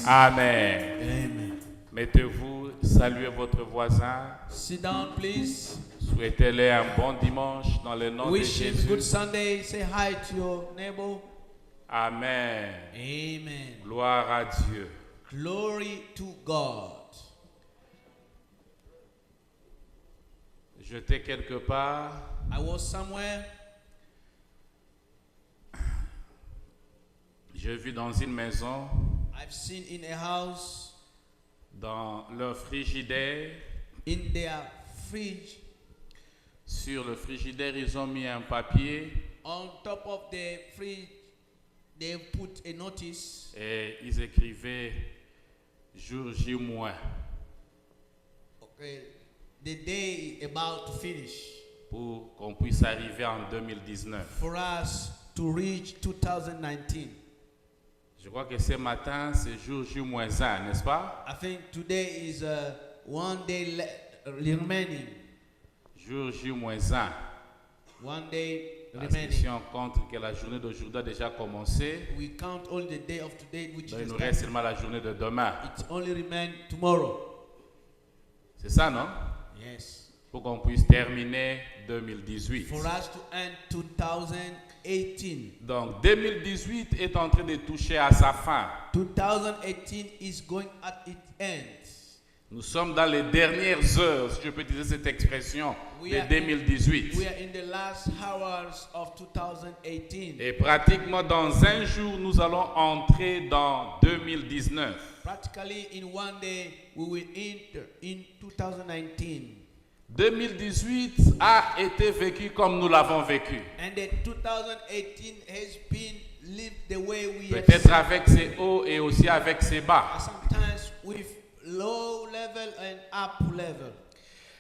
Amen. Amen. Mettez-vous, saluez votre voisin. Sit down, please. Souhaitez-les un bon dimanche dans le nom Wish de him Jésus. good Sunday. Say hi to your neighbor. Amen. Amen. Gloire à Dieu. Glory to God. J'étais quelque part. I was somewhere. J'ai vu dans une maison, I've seen in a house, dans leur frigidaire, in their fridge, sur le frigidaire, ils ont mis un papier on top of the fridge, they put a notice. et ils écrivaient jour J-. Okay, the day about to finish. Pour qu'on puisse arriver en 2019. For us to reach 2019. Je crois que ce matin, c'est jour J-1, n'est-ce pas? I think today is one day remaining. Jour J-1. One day Parce que si remaining. on compte que la journée d'aujourd'hui a déjà commencé, We count only the day of today, which donc il is nous reste seulement la journée de demain. it only remain tomorrow. C'est ça, non? Yes. Pour qu'on puisse terminer 2018. For us to end 2018. Donc 2018 est en train de toucher à sa fin. 2018 is going at its end. Nous sommes dans les dernières heures, si je peux utiliser cette expression, de 2018. We are in the last hours of 2018. Et pratiquement dans un jour, nous allons entrer dans 2019. Practically in one day, we will enter in 2019. 2018 a été vécu comme nous l'avons vécu. And the 2018 has been lived the way we have Peut-être seen. avec ses hauts et aussi avec ses bas. Sometimes with low level and up level.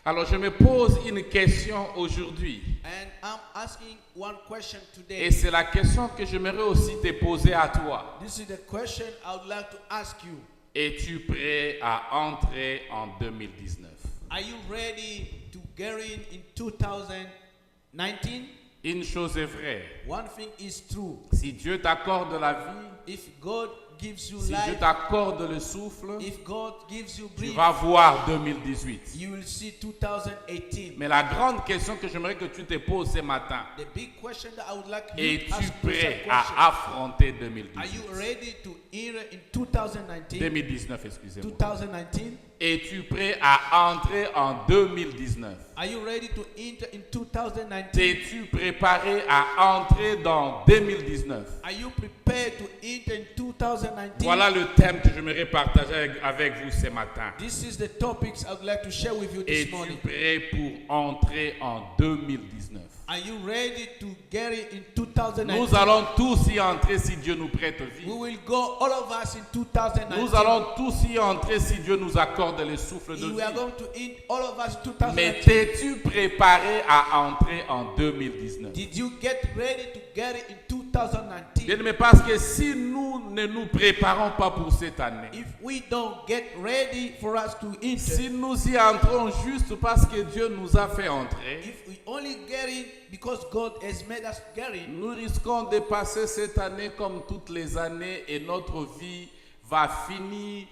Alors je me pose une question aujourd'hui. And I'm asking one question today. Et c'est la question que j'aimerais aussi te poser à toi. This is the question I would like to ask you. Es-tu prêt à entrer en 2019? Are you ready to get in 2019? Une chose est vraie. One thing is true. Si Dieu t'accorde la vie, If God gives you si Dieu life, t'accorde le souffle, if God gives you tu breath, vas voir 2018. you will see 2018. Mais la grande question que j'aimerais que tu te poses ce matin, The big question that I would like you to es-tu ask you prêt question. à affronter Are you 2018? ready to enter in 2019? 2019, excusez-moi. 2019? Es-tu prêt à entrer en 2019? Are you ready to enter in 2019? T'es-tu préparé à entrer dans 2019? Are you prepared to enter in 2019? Voilà le thème que j'aimerais partager avec vous ce matin. This is the topics I would like to share with you this Es-tu morning. prêt pour entrer en 2019? Are you ready to get it in 2019? Nous allons tous y entrer si Dieu nous prête vie. We will go, all of us, in 2019. Nous allons tous y entrer si Dieu nous accorde le souffle de We are vie. going to enter, all of us, Mais 2019. t'es-tu préparé à entrer en 2019? Did you get ready to get it in 2019? Bien, mais parce que si nous ne nous préparons pas pour cette année, If we don't get ready for us to enter, si nous y entrons juste parce que Dieu nous a fait entrer, if we only get in because God has made us get in, nous risquons de passer cette année comme toutes les années et notre vie va finir,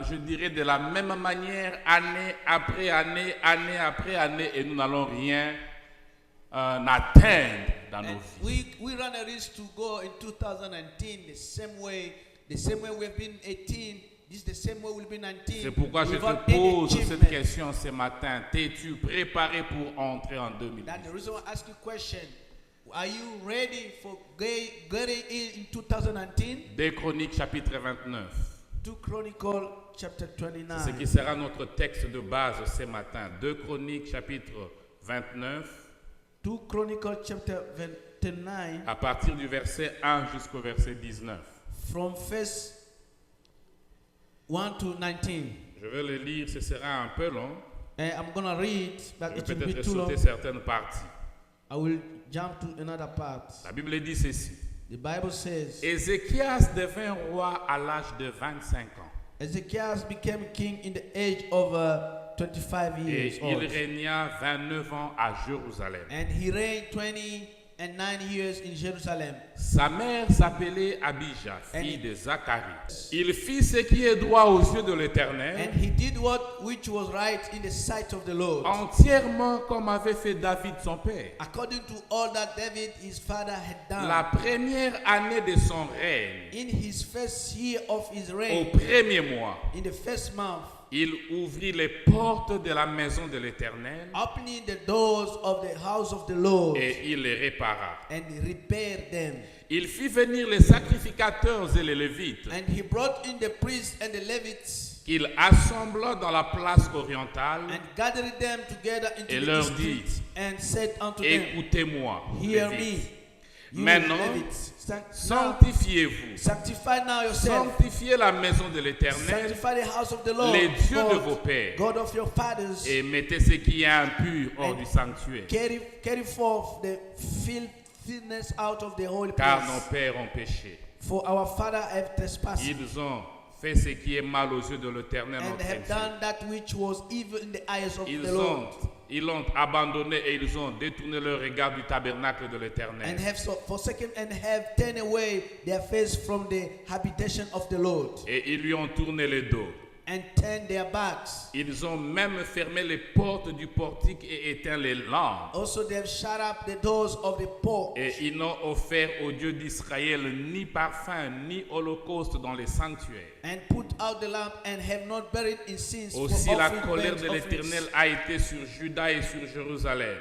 je dirais, de la même manière, année après année, année après année, et nous n'allons rien atteindre dans nos and vies. we run a risk to go in 2019 the same way we've been 18. This is the same way we'll be 19. C'est pourquoi je without te any pose cette achievement. question ce matin. T'es-tu préparé pour entrer en 2010? That's the reason why I ask you a question. Are you ready for getting in 2019? 2 Chroniques chapitre 29. 2 Chronicles chapter C'est ce 29. qui sera notre texte de base ce matin. 2 Chroniques chapitre 29. 2 Chronicles chapter 29 À partir du verset 1 jusqu'au verset 19. from verse 1 to 19. Je vais le lire, ce sera un peu long. And I'm going to read, but Je it vais will be peut-être too long. sauter certaines parties. I will jump to another part. La Bible dit ceci. The Bible says, Ézéchias devint roi à l'âge de 25 ans. Ezekiel became king in the age of 25 Et years il old. régna 29 ans à Jérusalem. And he reigned 20 and 9 years in Jerusalem. Sa mère s'appelait Abijah, fille And- de Zacharie. Il fit ce qui est droit aux yeux de l'Éternel, And he did which was right in the sight of the Lord, entièrement comme avait fait David son père. according to all that David his father had done. La première année de son règne, In his first year of his au reign, premier mois, in the first month, il ouvrit les portes de la maison de l'Éternel opening the doors of the house of the Lord, et il les répara. and repaired them. Il fit venir les sacrificateurs et les Lévites, And he brought in the priests and the Levites, qu'il assembla dans la place orientale, and gathered them together into Et the leur east dit, street, and said unto them, écoutez-moi, Hear Lévites. me, you Maintenant, Levites. Now, sanctifiez-vous, sanctify now yourself. sanctifiez la maison de l'Éternel, Sanctify the house of the Lord, les dieux de vos God, pères, God of your fathers, et mettez ce qui est impur hors du sanctuaire, carry forth the filthiness out of the holy car nos place. pères ont péché. For our father have trespassed Ils ont fait ce qui est mal aux yeux de l'Éternel, and notre have Dieu. done that which was evil in the eyes of the Ils Lord, l'ont abandonné et ils ont détourné leur regard du tabernacle de and l'Éternel. have forsaken and have turned away their face from the habitation of the Lord, Et ils lui ont tourné le dos. and turned their backs. Ils ont même fermé les portes du portique et éteint les lampes. Also, they have shut up the doors of the porch, Et ils n'ont offert au Dieu d'Israël ni parfum ni holocauste dans les sanctuaires. and put out the lamp, and have not buried in sins for Aussi la offering colère burnt de l'Éternel offerings. a été sur Juda et sur Jérusalem.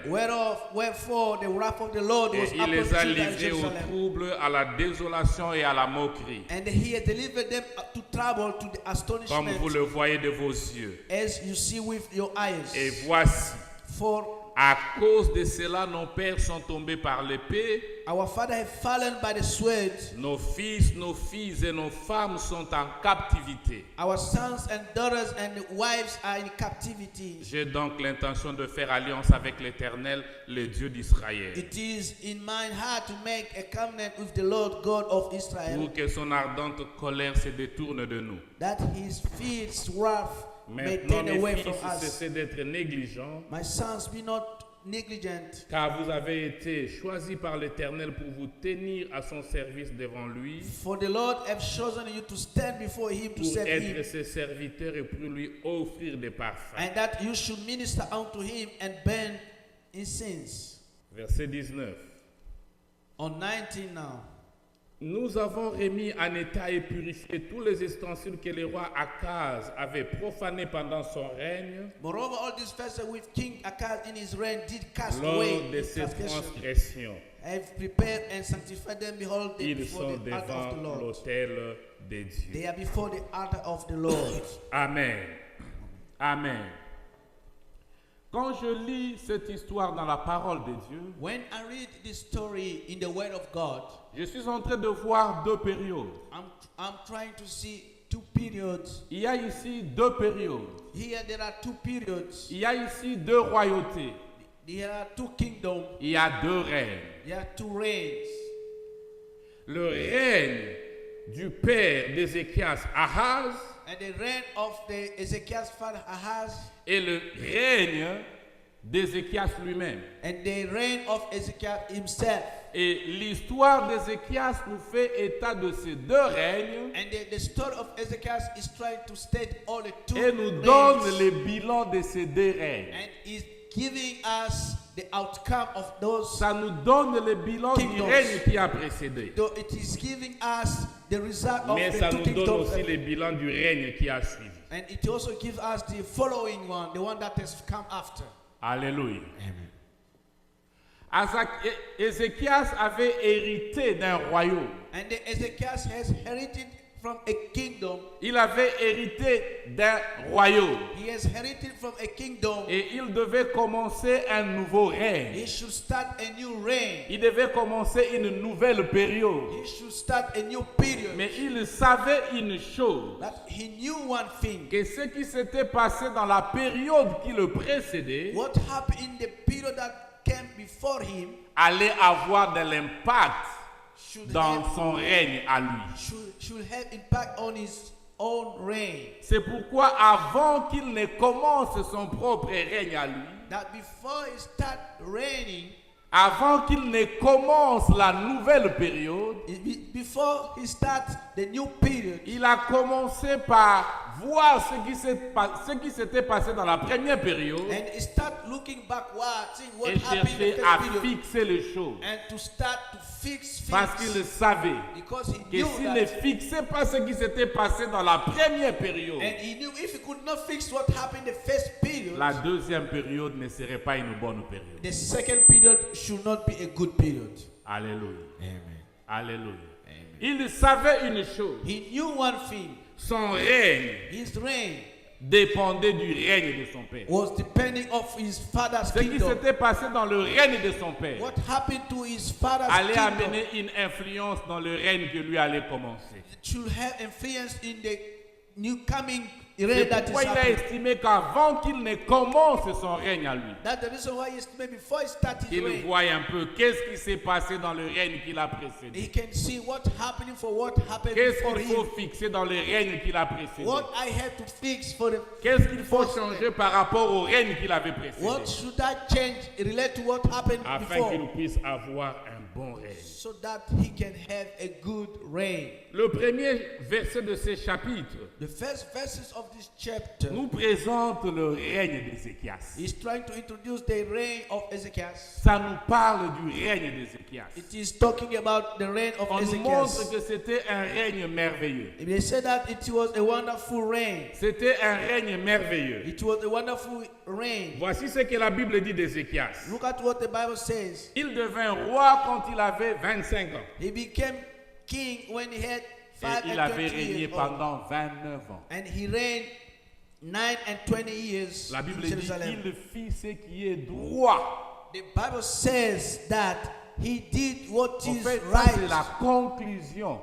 Wherefore the wrath of the Lord was Et upon il les a Judah and livrés au Jerusalem, trouble, à la désolation et à la moquerie. and he has delivered them to trouble, to the Comme astonishment, vous le voyez de vos yeux. as you see with your eyes. Et voici, For à cause de cela, nos pères sont tombés par l'épée, our father have fallen by the sword, nos fils, nos filles et nos femmes sont en captivité. our sons and daughters and wives are in captivity. J'ai donc l'intention de faire alliance avec l'Éternel, le Dieu d'Israël, It is in mine heart to make a covenant with the Lord God of Israel, pour que son ardente colère se détourne de nous. that his fierce wrath may Maintenant, turn away mes from fils, us. cessez d'être négligents, My sons, be not negligent, car vous avez été choisis par l'Éternel pour vous tenir à son service devant lui, for the Lord have chosen you to stand before him to pour serve être him, ses serviteurs et pour lui offrir des parfums. and that you should minister unto him and burn incense. Verset 19. On 19 now. Nous avons remis en état et purifié tous les ustensiles que le roi Akaz avait profanés pendant son règne Moreover, all these vessels which King Akaz in his reign did cast lors away de in ses transgression. transgressions. I have prepared and sanctified them, behold, they Ils before sont the altar of devant the Lord. l'autel de Dieu. They are before the altar of the Lord. Amen. Amen. Quand je lis cette histoire dans la parole de Dieu, When I read this story in the Word of God, je suis en train de voir deux périodes. I'm trying to see two periods. Il y a ici deux périodes. Here there are two periods. Il y a ici deux royautés. There are two kingdoms. Il y a deux règnes. There are two reigns. Le règne du père d'Ézéchias, Ahaz, And the reign of the Ezekiel's father Ahaz, et le règne d'Ézéchias lui-même. and the reign of Ezekiel himself. Et l'histoire d'Ézéchias nous fait état de ces deux règnes And the story of Ezekiel is trying to state all the two et nous donne reigns, le bilan de ces deux règnes. and is giving us the outcome of those. Ça nous donne le bilan du Kingdoms. règne qui a précédé. Though it is giving us the result of Mais the ça two nous donne kingdoms, aussi le bilan du règne qui a suivi. and it also gives us the following one, the one that has come after. Alléluia. Amen. Ézéchias avait hérité d'un royaume. And the Ezekiel has inherited from a kingdom. Il avait hérité d'un royaume. He has inherited from a kingdom. Et il devait commencer un nouveau règne. He should start a new reign. Il devait commencer une nouvelle période. He should start a new period. Mais il savait une chose, That he knew one thing. que ce qui s'était passé dans la période qui le précédait What happened in the period that came before him allait avoir de l'impact should dans have, son règne à lui. should have impact on his own reign. C'est pourquoi avant qu'il ne commence son propre règne à lui, That before he start reigning, avant qu'il ne commence la nouvelle période, Before he starts the new period, il a commencé par voir ce qui s'était passé dans la première période and he start looking backward, seeing what et happened in the chercher à first period, fixer les choses. and to start to fix Parce things. qu'il savait Because he que knew s'il ne that, fixait pas ce qui s'était passé dans la première période, and he knew if he could not fix what happened in the first period, la deuxième période ne serait pas une bonne période. the second period should not be a good period. Alléluia. Amen. Alléluia. Amen. Il savait une chose. He knew one thing. Son règne His reign dépendait du règne de son père. was depending of his father's Ce qui kingdom. s'était passé dans le règne de son père What happened to his father's allait kingdom amener une influence dans le règne que lui allait commencer. should have influence in the new coming C'est reign that pourquoi is il a happening. estimé qu'avant qu'il ne commence son règne à lui, That's the reason why he estimated before he started qu'il reign, voie un peu qu'est-ce qui s'est passé dans le règne qu'il a précédé. he can see what happening for what happened Qu'est-ce before qu'il faut him. fixer dans le règne qu'il a précédé. What I had to fix for the Qu'est-ce qu'il faut changer par rapport au règne qu'il avait précédé. what should I change relate to what happened Afin before, qu'il puisse avoir un bon règne. so that he can have a good reign. Le premier verset de ce chapitre The first verses of this chapter nous présente le règne d'Ézéchias. is trying to introduce the reign of Ezekias. Ça nous parle du règne d'Ézéchias. It is talking about the reign of On nous montre Ezekias. que c'était un règne merveilleux. They said that it was a wonderful reign. C'était un règne merveilleux. It was a wonderful reign. Voici ce que la Bible dit d'Ézéchias. Look at what the Bible says. Il devint roi quand il avait 25 ans. He became king when he had Et 5 il and avait 20 régné years old. pendant 29 ans. And he reigned 9 and 20 years La in Bible dit Jerusalem. il fit ce qui est droit. The Bible says that he did what En is fait, ça c'est right. la conclusion,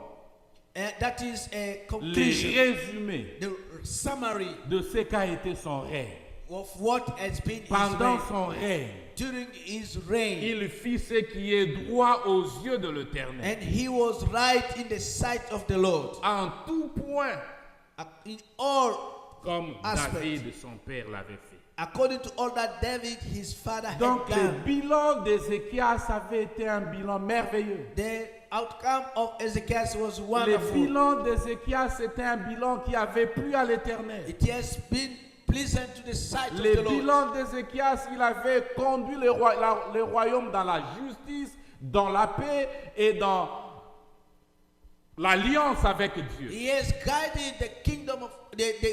And that is a les conclusion, résumés the summary de ce qu'a été son règne. of what has been his Pendant reign. son règne, During his reign, il fit ce qui est droit aux yeux de l'Éternel. and he was right in the sight of the Lord. En tout point, In all, comme Aspect. David, son père, l'avait fait. according to all that David, his father, Donc had le done. bilan d'Ézéchias avait été un bilan merveilleux. The outcome of Ezekiel was Le wonderful. bilan d'Ézéchias c'était un bilan qui avait plu à l'Éternel. It has been pleasant to the sight of Le the Lord. bilan d'Ézéchias, il avait conduit le royaume dans la justice, dans la paix et dans l'alliance avec Dieu. He has guided the kingdom of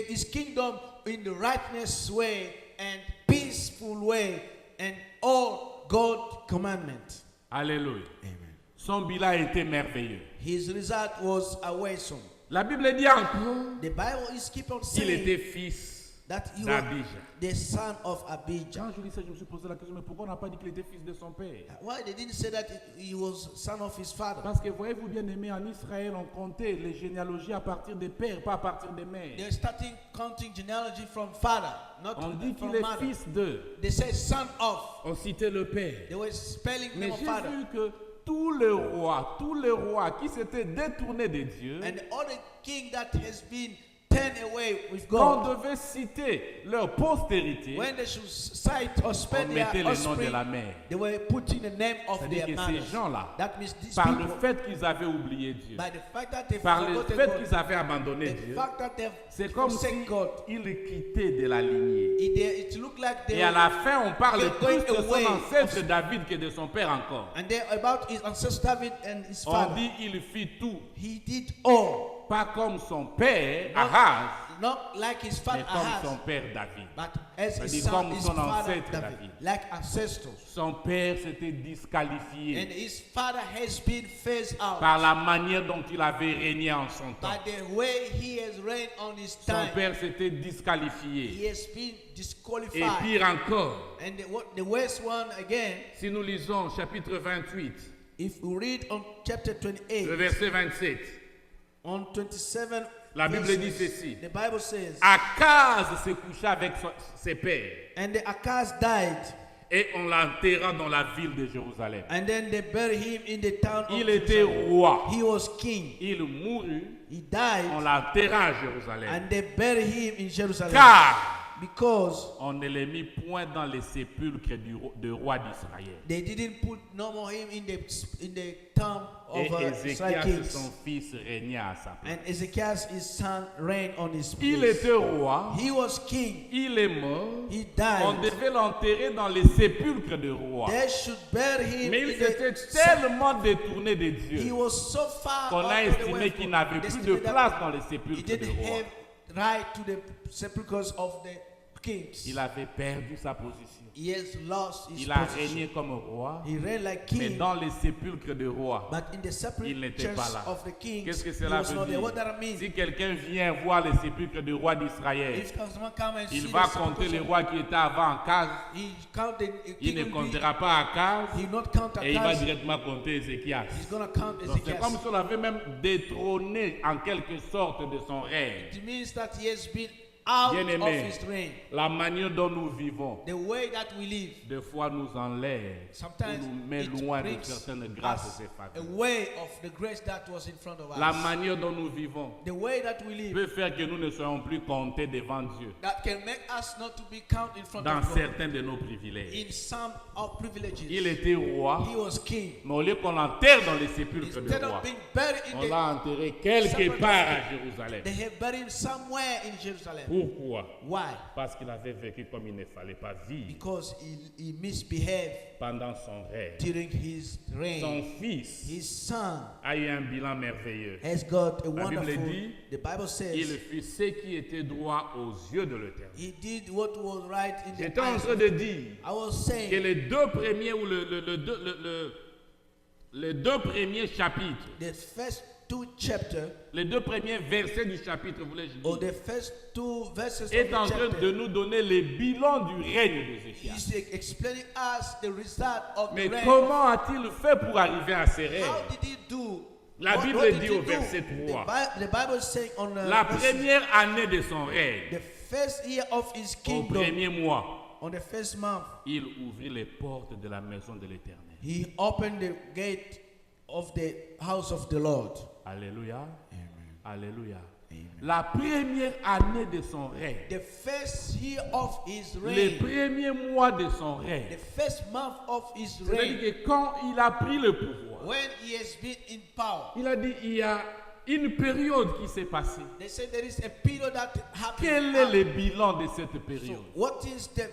his kingdom in the righteous way and peaceful way and all God commandments. Alléluia. Amen. Son bilan était merveilleux. His result was awesome. La Bible dit encore The Bible is keep on qu'il saying était fils that he was d'Abijah. the son of Abijah. Quand je lis ça, je me suis posé la question, mais pourquoi on n'a pas dit qu'il était fils de son père? Why they didn't say that he was son of his father? Parce que voyez-vous bien aimé, en Israël, on comptait les généalogies à partir des pères, pas à partir des mères. They're starting counting genealogy from father, not On dit from qu'il est mother. fils de. They say son of. On citait le père. They were spelling Mais name of j'ai father. vu que tous les rois qui s'étaient détournés de Dieu, And all the king that has been turned away with quand God, on devait citer leur postérité, when they should cite or on spell mettait their le nom de offspring, la mère. they were putting the name of C'est-à-dire their que mothers. ces gens-là, That means these par le people, fait qu'ils avaient oublié Dieu, by the fact that they par le forgotten fait God, qu'ils avaient abandonné the Dieu, fact that they've c'est comme forsaken God, s'ils quittaient de la lignée. it looked like they Et à la fin, on parle they're going plus de son away ancêtre David que de son père encore. and they're about his ancestor David and his On father. dit il fit tout, He did all, pas comme son père Ahaz, not like his mais father comme son Ahaz, père David. but as C'est-à-dire his son, comme his son father ancêtre David, David. like ancestors. Son père s'était disqualifié And his father has been phased out par la manière dont il avait régné en son temps. by the way he has reigned on his Son time. père s'était disqualifié. He has been Et disqualified. pire encore, And the worst one again, si nous lisons chapitre 28, if we read on chapter le 28, verset 27, on 27, la Bible verses, dit ceci. the Bible says, Akaz se coucha avec ses pères and the Akaz died, et on l'enterra dans la ville de Jérusalem. and then they buried him in the town of Il était Jerusalem. roi. He was king. Il mourut, He died, on l'enterra à Jérusalem. and they buried him in Jerusalem. Car because on ne les mit point dans les sépulcres de roi d'Israël. they didn't put no more him in the tomb Et of Israel Ézéchias, kings. son fils, régna à sa place. And Ezekias, his son, reigned on his Il place. était roi, He was king. il est mort, He on died. devait l'enterrer dans les sépulcres de roi. They should bury him Mais il in s'était the tellement détourné de He Dieu was so far qu'on a out of the estimé way qu'il from n'avait plus de destiny that place dans les he sépulcres didn't de roi. have right to the sepulchres of the kings. Il avait perdu sa position. He has lost his Il a position. régné comme roi, He reigned like mais king, dans les sépulcres de roi, but in the il n'était sepulchres pas là. of the kings, Qu'est-ce que he cela was not veut there. dire? What that mean? Si quelqu'un vient voir les sépulcres de roi d'Israël, If someone come and il see va the compter sepulchres les of- rois qui étaient avant en case, he counted, il ne will be- comptera pas à case, he not count et il va Acaz, directement compter Ézéchias. he's gonna count Donc c'est comme Ezekiel. si on l'avait même détrôné en quelque sorte de son règne. It means that he has been out Bien-aimé, of his reign. la manière dont nous vivons, The way that we live, des fois nous enlève, ou sometimes nous met it loin de brings certaines grâces us et a faveurs. way of the grace that was in front of La us. manière dont nous vivons The way that we live peut faire que nous ne soyons plus comptés devant Dieu that can make us not to be counted in front dans of God. certains de nos privilèges. In some of privileges, Il était roi, he was king. mais au lieu qu'on l'enterre dans les sépulcres de Instead roi, of being buried in on the, l'a enterré quelque part à Jérusalem. they have buried him somewhere in Jerusalem. Pourquoi? Why? Parce qu'il avait vécu comme il ne fallait pas vivre Because he misbehaved pendant son règne. during his Son reign. fils His son a eu un bilan merveilleux. has got a La Bible wonderful. dit, The Bible Il says fit ce qui était droit aux yeux de l'Éternel. he did what was right in the J'étais en eyes. train de dire I was que saying les deux premiers ou les deux premiers chapitres, the first two chapters les deux premiers versets du chapitre, voulais-je or dire, the first two verses of est the en train de chapter nous donner le bilan du règne d'Ézéchias. is explaining us the result of Mais the reign. comment a-t-il fait pour arriver à ces règnes? How did he do? La What- Bible what did dit he au do? verset The 3, The Bible is saying on la verse- première année de son règne, the first year of his au kingdom, premier mois, on the first month, il ouvrit les portes de la maison de l'Éternel. he opened the gate of the house of the Lord. Alléluia. Alléluia. La première année de son règne, The first year of his les reign, premiers mois de son the règne, first month of his c'est-à-dire reign, que quand il a pris le pouvoir, when he has been in power, il a dit il y a une période qui s'est passée. they say there is a period that happened. Quel est le bilan de cette So période? what is the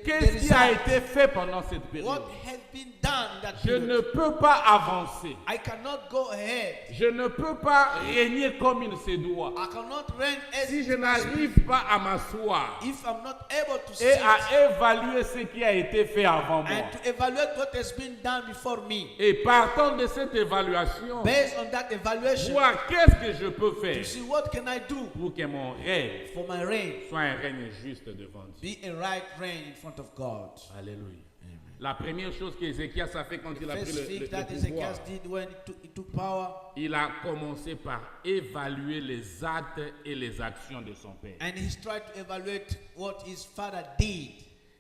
Qu'est-ce qui a result? été fait pendant cette période? What has been done in that Je period? ne peux pas avancer. I cannot go ahead. Je ne peux pas régner comme il se doit. I cannot reign as Si je it must be. n'arrive pas à m'asseoir If I'm not able to et sit à évaluer ce qui a été fait avant moi, and to evaluate what has been done before me, et partant de cette évaluation, based on that evaluation, voir qu'est-ce que je peux to faire see what can I do pour que mon règne for my reign soit un règne juste devant Dieu. be a right reign in front of God. Alléluia. La première chose qu'Ézéchias a fait quand il a pris First thing that le Ezekiel pouvoir, did when he took power, il a commencé par évaluer les actes et les actions de son père. and he tried to evaluate what his father did.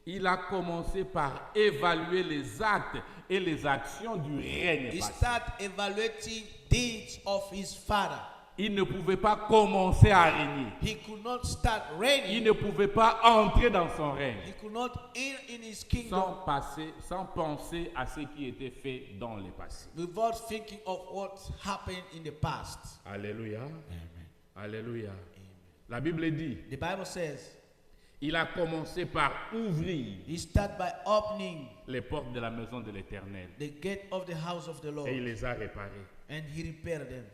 Il a commencé par évaluer les actes et les actions du règne He passé. started evaluating deeds of his father. Il ne pouvait pas commencer à régner. He could not start Il reigning. ne pouvait pas entrer dans son règne He could not in his kingdom sans penser à ce qui était fait dans le passé. without thinking of what happened in the past. Alléluia. Alléluia. La Bible dit, The Bible says il a commencé par ouvrir he started by opening les portes de la maison de l'Éternel the gate of the house of the Lord, et il les a réparées. and he repaired them.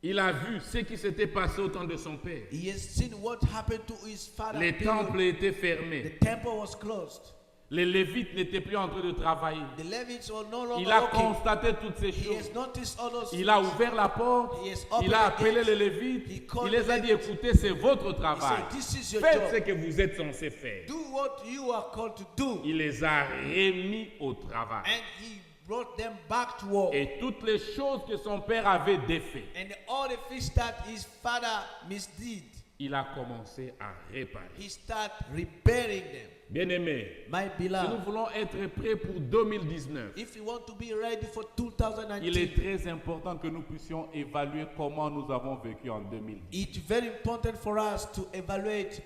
Il a vu ce qui s'était passé au temps de son père. He has seen what happened to his father. Les temples étaient fermés. The temple was closed. Les Lévites n'étaient plus en train de travailler. The Levites were no longer Il a working. constaté toutes ces He has choses. noticed all those Il a things. ouvert la porte. He has opened Il a the appelé gates. les Lévites. He called Il les a the dit, Levites. écoutez, c'est votre He travail. said, this is your Faites job. ce que vous êtes censé faire. Do what you are called to do. Il les a remis au travail. And he brought them back to work. Et toutes les choses que son père avait défaites, And all the things that his father misdid, il a commencé à réparer. he started repairing them. Bien-aimés, My si nous beloved, voulons être prêts pour 2019, if you want to be ready for il est 2019, très important que nous puissions évaluer comment nous avons vécu en 2010. it's very important for us to evaluate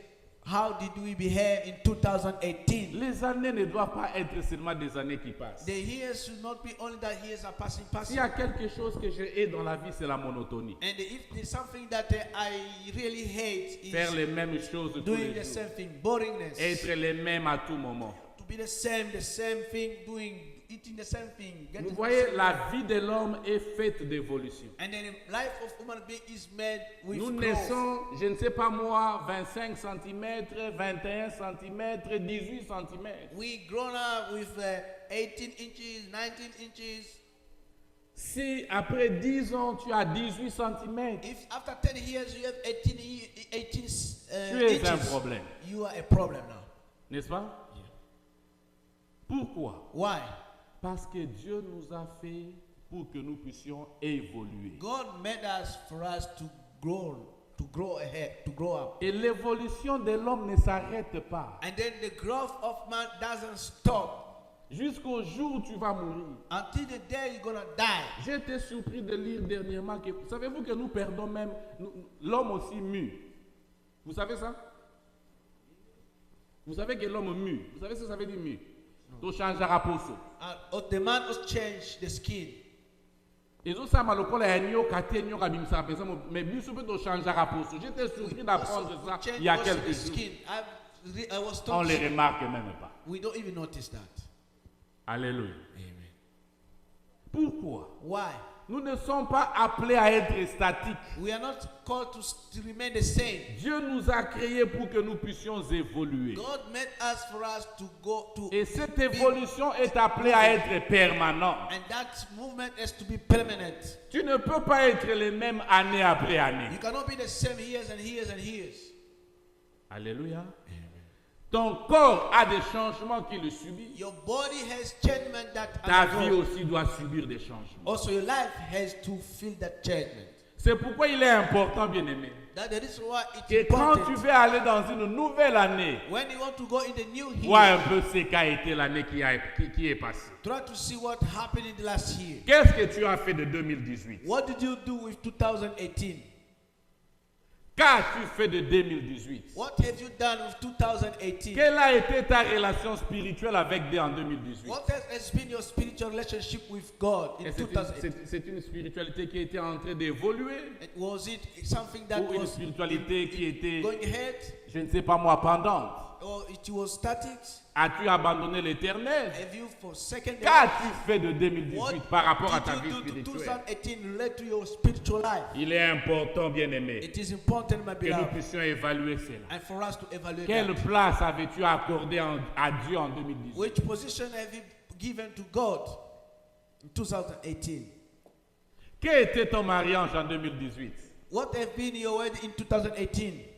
How did we behave in 2018? Les années ne doivent pas être seulement des années qui passent. The years should not be only that years are passing. S'il y a quelque chose que je hais dans la vie, c'est la monotonie. And if there's something that I really hate is Faire les mêmes choses tous doing les the jours. same thing, boringness. Être les mêmes à tout moment. To be the same thing, eating the same thing. Vous Getting voyez, the same la vie de l'homme est faite d'évolution. And then the life of human being is made with Nous growth. naissons, je ne sais pas moi, 25 cm, 21 cm, 18 cm. We grown up with 18 inches, 19 inches. Si après 10 ans tu as 18 cm, If after 10 years you have 18 tu inches, es un problème, you are a problem now. n'est-ce pas? Pourquoi? Why? Parce que Dieu nous a fait pour que nous puissions évoluer. God made us for us to grow ahead, to grow up. Et l'évolution de l'homme ne s'arrête pas. And then the growth of man doesn't stop Jusqu'au jour où tu vas mourir. until the day you're gonna die. J'ai été surpris de lire dernièrement que, savez-vous que nous perdons même, l'homme aussi mue. Vous savez ça? Vous savez que l'homme mue. Vous savez ce que ça veut dire mue? Tu changes à poso. The man must change the skin. Et tout ça, malokola enyo katenyo kabimsa pesa, mais biso peut tu changes à poso. J'étais surpris d'apprendre ça il y a quelques jours. I was On told ne les remarque même pas. we don't even notice that. Alléluia. Amen. Pourquoi? Why? Nous ne sommes pas appelés à être statiques. We are not called to remain the same. Dieu nous a créés pour que nous puissions évoluer. God made us for us to go to, Et cette évolution est appelée à être permanente. and that movement has to be permanent. Tu ne peux pas être les mêmes année après année. You cannot be the same years and years and years. Alléluia. Ton corps a des changements qui le subissent. Your body has changement that Ta vie undergo. aussi doit subir des changements. Also your life has to feel that changement. C'est pourquoi il est important, bien-aimé, That is why it's que quand tu important. veux aller dans une nouvelle année, When you want to go in the new vois year, un peu ce qu'a été l'année qui est passée. try to see what happened in the last year. Qu'est-ce que tu as fait de 2018? What did you do with 2018? Qu'as-tu fait de 2018? What have you done with 2018? Quelle a été ta relation spirituelle avec Dieu en 2018? What has been your spiritual relationship with God in Et 2018? c'est une spiritualité qui était en train d'évoluer Was it something that ou une was spiritualité qui était, going ahead, je ne sais pas moi, pendante? or it was static? As-tu abandonné l'éternel? Have you forsaken the Qu'as-tu fait de What 2018 par rapport à ta did vie you do to spirituelle? 2018 relate to your spiritual life? Il est important, bien-aimé, It is important, my que nous beloved, puissions évaluer cela. and for us to evaluate Quelle that. place avais-tu accordée à Dieu en 2018? Which position have you given to God in 2018? Quel était ton mariage en 2018? What have been your wedding in 2018?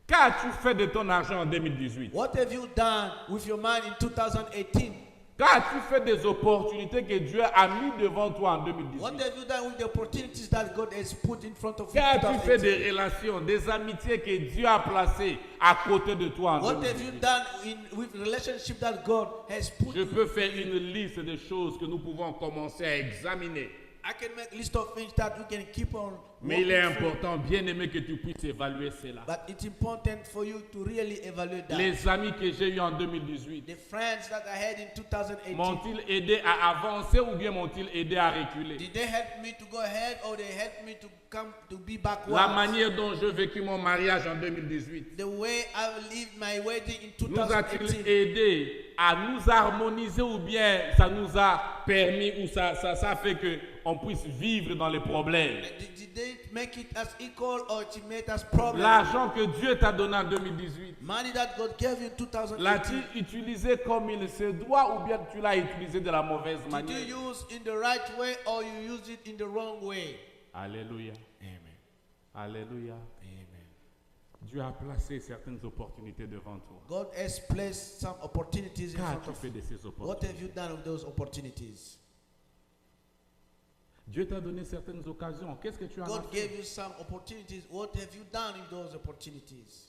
Qu'as-tu fait de ton argent en 2018? What have you done with your mind in 2018? Qu'as-tu fait des opportunités que Dieu a mis devant toi en What 2018? have you done with the opportunities that God has put in front of you? in Qu'as-tu fait 2018? des relations, des amitiés que Dieu a placées à côté de toi en What have you 2018? done with relationship that God has put? Je peux faire une liste de choses que nous pouvons commencer à examiner. I can make a list of things that we can keep on. Mais il est walking through. important, bien aimé, que tu puisses évaluer cela. But it's important for you to really evaluate that. Les amis que j'ai eus en 2018, The friends that I had in 2018, m'ont-ils aidé à avancer ou bien m'ont-ils aidé à reculer? did they help me to go ahead or they helped me to come to be backward? La manière dont j'ai vécu mon mariage en 2018 The way I lived my wedding in nous a-t-il 2018, aidé à nous harmoniser ou bien ça nous a permis ou ça a fait qu'on puisse vivre dans les problèmes? did they make it as equal or it made us problem? L'argent que Dieu t'a donné en 2018, Money that God gave you in 2018, l'as-tu utilisé comme il se doit ou bien tu l'as utilisé de la mauvaise did manière? you use in the right way or you use it in the wrong way? Alléluia. Amen. Alléluia. Amen. Dieu a placé certaines opportunités devant toi. God has placed some opportunities in front Qu'as-tu of fait you. de ces What have you opportunités? done with those opportunities? Dieu t'a donné certaines occasions. Qu'est-ce que tu en as God fait? gave you some opportunities. What have you done with those opportunities?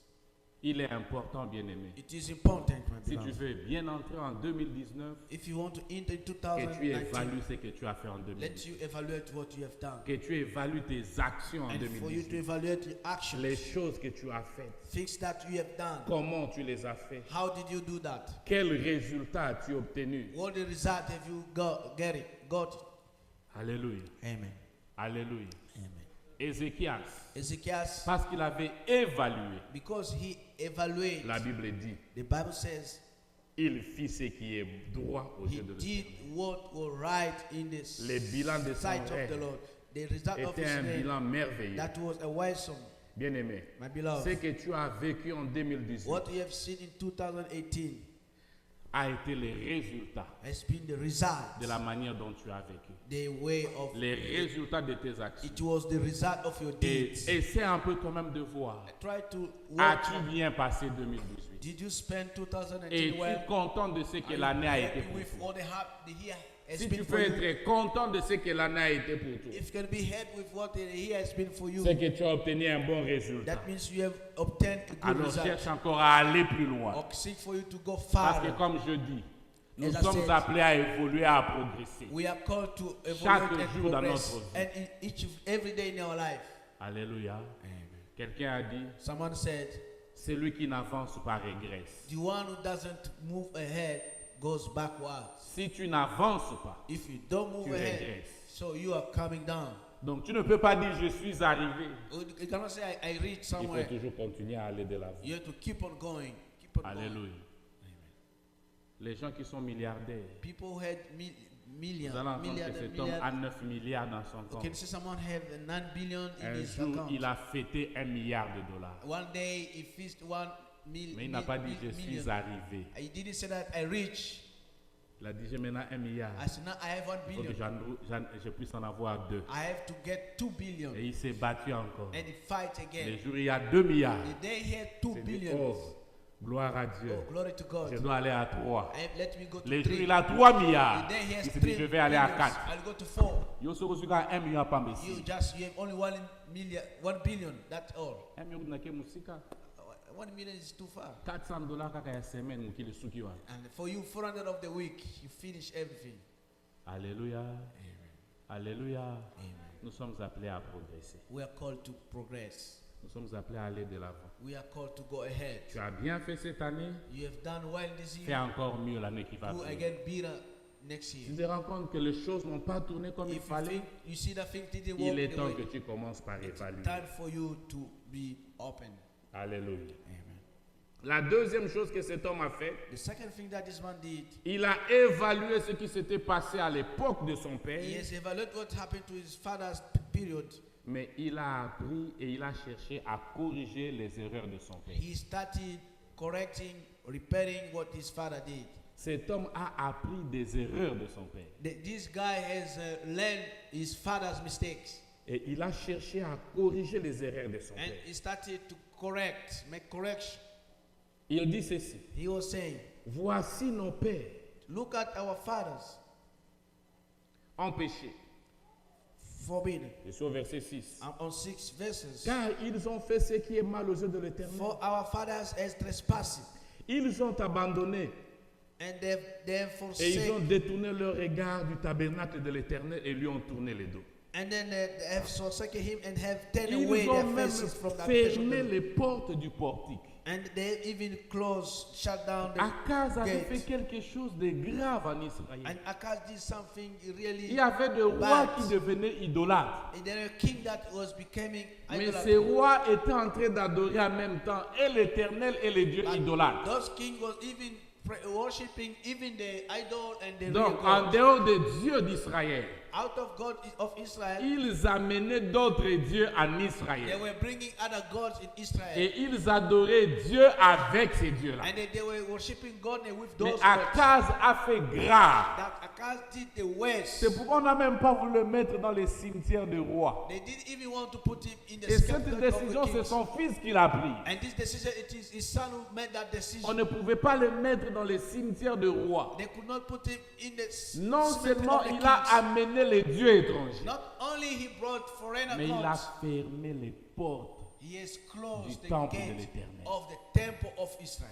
Il est important, bien-aimé. It is important, my Si tu beloved. veux bien entrer en 2019, If you want to enter que tu 2019, évalues ce que tu as fait en let 2018. you evaluate what you have done. Que tu évalues tes actions en And for you to 2018. evaluate your actions, Les choses que tu as faites. things that you have done. Comment tu les as faites? How did you do that? Quel résultat as-tu obtenu? What the result have you got? Alléluia. Amen. Alléluia. Amen. Ézéchias, Ezekiel, parce qu'il avait évalué, because he evaluated, la Bible dit, the Bible says il fit ce qui est droit aux he yeux de did l'Éternel. what was right in the Les bilans de son sight of the règne Lord. The result of Était his un bilan name, merveilleux. that was a wisdom, Bien-aimé, my ce beloved. que tu as vécu en 2018 What you have seen in 2018 a été le résultat has been the result, de la manière dont tu as vécu. the way of Les résultats de tes actions. it was the result of your Et deeds. essaie un peu quand même de voir. Try to watch. As-tu bien passé 2018? Did you spend 2018 Es-tu well? content de ce que Are you l'année a été happy pour with toi? what the year has Si been tu for peux you? être content de ce que l'année a été pour toi, If you can be happy with what the year has been for you, c'est que tu as obtenu un bon résultat. that means you have obtained a good Alors result. cherche encore à aller plus loin. Or seek for you to go Parce que farther. comme je dis, nous As I sommes said, appelés à évoluer, à progresser. We are called to Chaque evaluate and jour dans progress, notre vie. and in every day in our life. Alléluia. Quelqu'un a dit, Someone said, celui qui n'avance pas régresse. the one who doesn't move ahead goes backwards. Si tu n'avances pas, If you don't move tu ahead, régresses. so you are coming down. Donc tu ne peux pas dire je suis arrivé. You cannot say I reached Il faut somewhere. toujours continuer à aller de l'avant. You have to keep on going. Keep on going. Alléluia. Les gens qui sont milliardaires, People had million, vous allez entendre que milliard, cet homme a 9 milliards dans son compte. Can you see someone have 9 billion in Un his jour, account? il a fêté $1 milliard. One day he feast 1 million. Mais il n'a pas dit je suis arrivé. He didn't say that I reached. Il a dit j'ai maintenant $1 milliard. I said now I have 1 Il faut que billion. je puisse en avoir 2. I have to get 2 billion. Et il s'est battu encore. And he fight Les again. jours où il y a 2 milliards. The day he had 2 Il dit, billion. oh, gloire à Dieu. Oh, glory to God. Je dois aller à 3. Let me go to Les jours où 3. il a 3 The milliards. day he has Il s'est 3 dit je vais aller à billions, 4. I'll go to 4. Il se retrouve à 1 million par You ici. have only 1 million, 1 billion. That's all. 1 million na ke musika. 1 million is too far. $400 kaka ya semaine mukile suki wa. And for you, 400 of the week, you finish everything. Alléluia. Alléluia. Amen. Nous sommes appelés à progresser. We are called to progress. Nous sommes appelés à aller de l'avant. We are called to go ahead. Tu as bien fait cette année. You have done well this Fais year. encore mieux l'année qui va Do venir. again better next Tu year. te rends compte que les choses n'ont pas tourné comme il If you fallait. think you see that thing didn't Il work est the temps way, que tu commences par it's évaluer. time for you to be open. Alléluia. Amen. La deuxième chose que cet homme a fait, The second thing that this man did, il a évalué ce qui s'était passé à l'époque de son père, he has evaluated what happened to his father's period. mais il a appris et il a cherché à corriger les erreurs de son père. He started correcting, repairing what his father did. Cet homme a appris des erreurs de son père This guy has learned his father's mistakes. et il a cherché à corriger les erreurs de son And père. he started to make correction. Il dit ceci, He was saying, voici nos pères look at our fathers, ont péché. forbidden. Je suis au verset 6. On 6 verses. Car ils ont fait ce qui est mal aux yeux de l'Éternel. For our fathers has trespassed, Ils ont abandonné and they have et ils ont forsaken, détourné leur regard du tabernacle de l'Éternel et lui ont tourné les dos. and then they have forsaken him and have turned Ils away ont their même faces from the habitation of fermé the Lord. les portes du portique. And they even closed, shut down the Akaz avait fait gate. quelque chose de grave en Israël. And Akaz did something really Il y avait des rois bad. qui devenaient idolâtres. And then a king that was becoming Mais idolater. ces rois étaient en train d'adorer en même temps et l'Éternel et les dieux But idolâtres. those kings was even worshipping even the idol and the real Donc, en God. dehors des dieux d'Israël, Out of God of Israel, ils amenaient d'autres dieux en they Israël. were bringing other gods in Israel. Et ils adoraient Dieu avec ces dieux-là. And they were worshipping God with Mais those gods. Akaz a fait grave. That Akaz did the worst. C'est pourquoi on n'a même pas voulu le mettre dans les cimetières de rois. They didn't even want to put him in the Et cette scapegoat of décision, the c'est kings. son fils qui l'a pris. And this decision, it is his son who made that On decision. ne pouvait pas le mettre dans les cimetières de rois. They could not put him in the Non cemetery seulement of the il a kings. amené les dieux étrangers, Not only he brought foreigner mais il a gods, fermé les portes He has closed du the temple de gate l'Éternel. of the temple of Israel.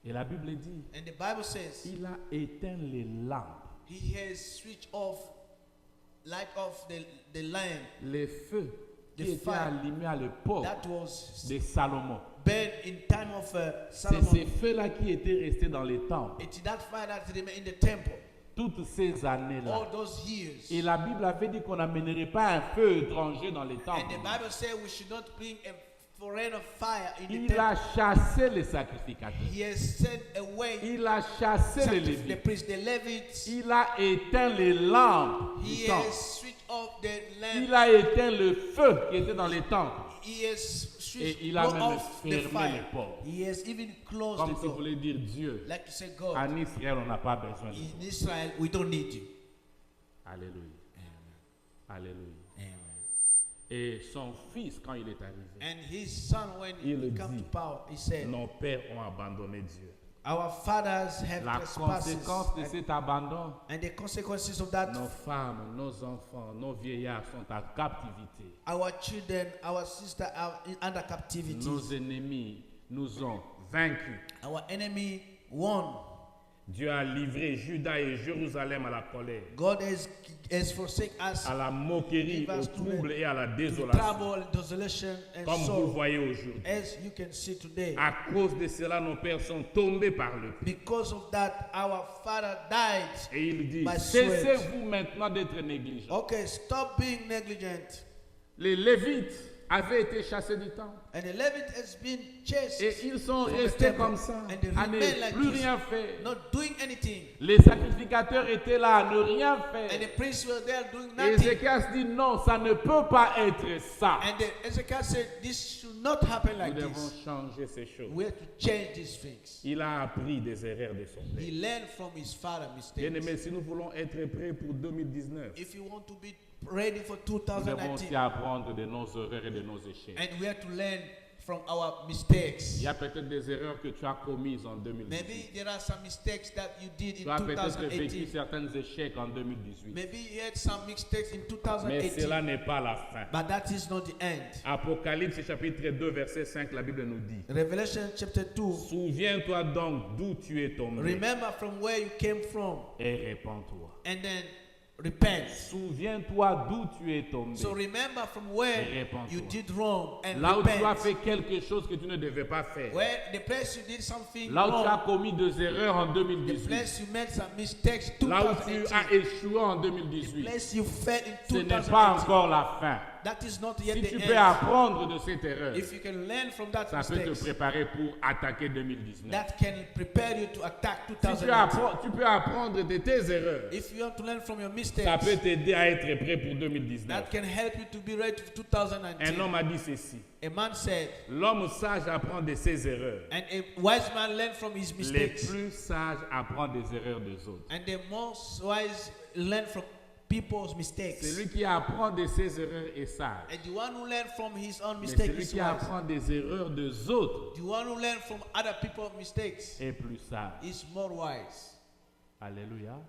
Et la Bible dit, And the Bible says il a éteint les lampes, he has switched off, light off the lamp les feux qui The étaient fire allumés à l'époque that was de Salomon. burned in time of C'est Solomon. ces feux-là qui étaient restés dans les temples It's that fire that remained in the temple toutes ces années-là. all those years. Et la Bible avait dit qu'on n'amènerait pas un feu étranger dans les And temples. the Bible says we should not bring a foreigner fire in the Il temple. a chassé les sacrificateurs. He has sent away Il a chassé les the Lévites. priests, the Levites. Il a éteint les lampes du He temple. has switched off the Il lamp. a éteint le feu qui était dans les temples. He has switched Et il a même off the fermé fire. les portes. He has even closed Comme the si vous door. voulez dire Dieu. Like to say, God, En Israël, on n'a pas besoin de in vous. Israel, we don't need you. Alléluia. Alléluia. Amen. Et son fils, quand il est arrivé, And his son, when Il he came dit, to power, he said, nos pères ont abandonné Dieu. our fathers have La trespasses. conséquence de cet abandon, And the consequences of that, nos femmes, nos enfants, nos vieillards sont en captivité. our children, our sisters are under captivity. Nos ennemis nous ont vaincus. Our enemy won. Dieu a livré Juda et Jérusalem à la colère, God has forsaken us à la moquerie, Give au us to trouble et à la to désolation. trouble, desolation, and Comme vous sorrow. voyez aujourd'hui. As you can see today. À cause de cela, nos pères sont tombés par le feu. Because of that, our father died. Et il dit, By sweat. cessez-vous maintenant d'être négligents. Okay, stop being negligent. Les Lévites avaient été chassés du temple. And the Levite has been chased. Et ils sont from the restés temple. comme ça, And they à remain ne like plus this, rien faire. not doing anything. Les sacrificateurs étaient là à ne rien And faire. the priests were there doing Et nothing. Ézéchias dit non, ça ne peut pas être ça. And Ezekiel said, this should not happen Nous like devons this. changer ces choses. We have to change these things. Il a appris des erreurs de son père. He learned from his father's Bien mistakes. aimé, si nous voulons être prêts pour 2019, If you want to be ready for nous devons aussi 2019, apprendre de nos erreurs et de nos échecs. and we have to learn from our mistakes. Il y a peut-être des erreurs que tu as commises en 2018. Maybe there are some mistakes that you did Tu as in peut-être vécu 2018. certains échecs en 2018. Maybe you had some mistakes in Mais 2018. cela n'est pas la fin. But that is not the end. Apocalypse chapitre 2 verset 5, la Bible nous dit, Revelation chapter 2. souviens-toi donc d'où tu es tombé Remember from where you came from et répands-toi. and then repent. Souviens-toi d'où tu es tombé. So remember from where Et répands-toi. you did wrong and Là où tu as repent. fait quelque chose que tu ne devais pas faire. Where the place you did something Là où tu as wrong, commis des erreurs en the 2018. place you made some mistakes Là où tu 2018, as échoué en the 2018. place you fell in Ce n'est 2018. pas encore la fin. That is not yet Si the tu peux end. apprendre de cette erreur, If you can learn from that ça peut te mistakes, préparer pour attaquer 2019. that can prepare you to attack Si tu 2019. tu peux apprendre de tes erreurs, If you want to learn from your ça mistakes, peut t'aider à être prêt pour 2019. that can help you to be ready for Un 2019. homme a dit ceci. A man said, L'homme sage apprend de ses erreurs. and a wise man learned from his Les mistakes. plus sages apprennent des erreurs des autres. And the most wise learn from people's mistakes. Celui qui apprend de ses erreurs est sage. And the one who learned from his own Mais mistakes celui is qui wise. apprend des erreurs des autres The one who learned from other people's mistakes est plus sage. is more wise. Alléluia.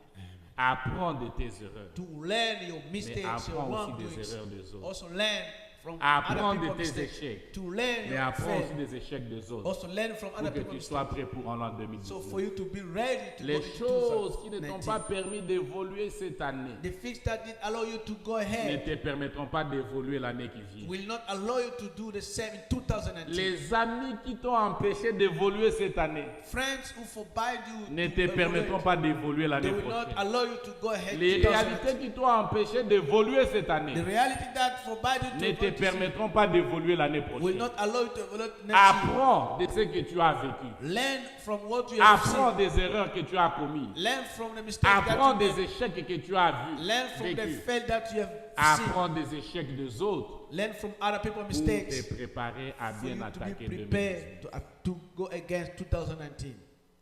Apprends de tes erreurs. To learn your mistakes, your apprends aussi des wrongdoings. erreurs des autres. Also learn from Apprends other de people's tes mistakes. échecs. To learn Mais your apprends aussi failure. des échecs des autres. Also learn from Pour other que tu people's sois mistakes. prêt pour l'an So 2019. for you to be ready to Les go into choses qui ne t'ont 2019. pas permis d'évoluer cette année The things that did allow you to go ne ahead te permettront pas d'évoluer l'année qui vient. will not allow you to do the same in 2019. Les amis qui t'ont empêché d'évoluer cette année Friends who forbade you ne to te permettront evaluate, pas d'évoluer they l'année will not prochaine. allow you to go ahead. Les 2019. réalités qui t'ont empêché d'évoluer cette année The reality that forbade you to ne te evaluate permettront pas d'évoluer l'année will prochaine. not allow you to evaluate next year. Apprends de ce que tu as vécu. Learn from what you have Apprends seen. des erreurs que tu as commises. Learn from the mistakes Apprends that you des made. échecs que tu as vus. Learn from the vécus. fail that you have seen. Apprends des échecs des autres Learn from other people's pour mistakes te préparer à for bien you to attaquer be 2019. prepared to go against 2019.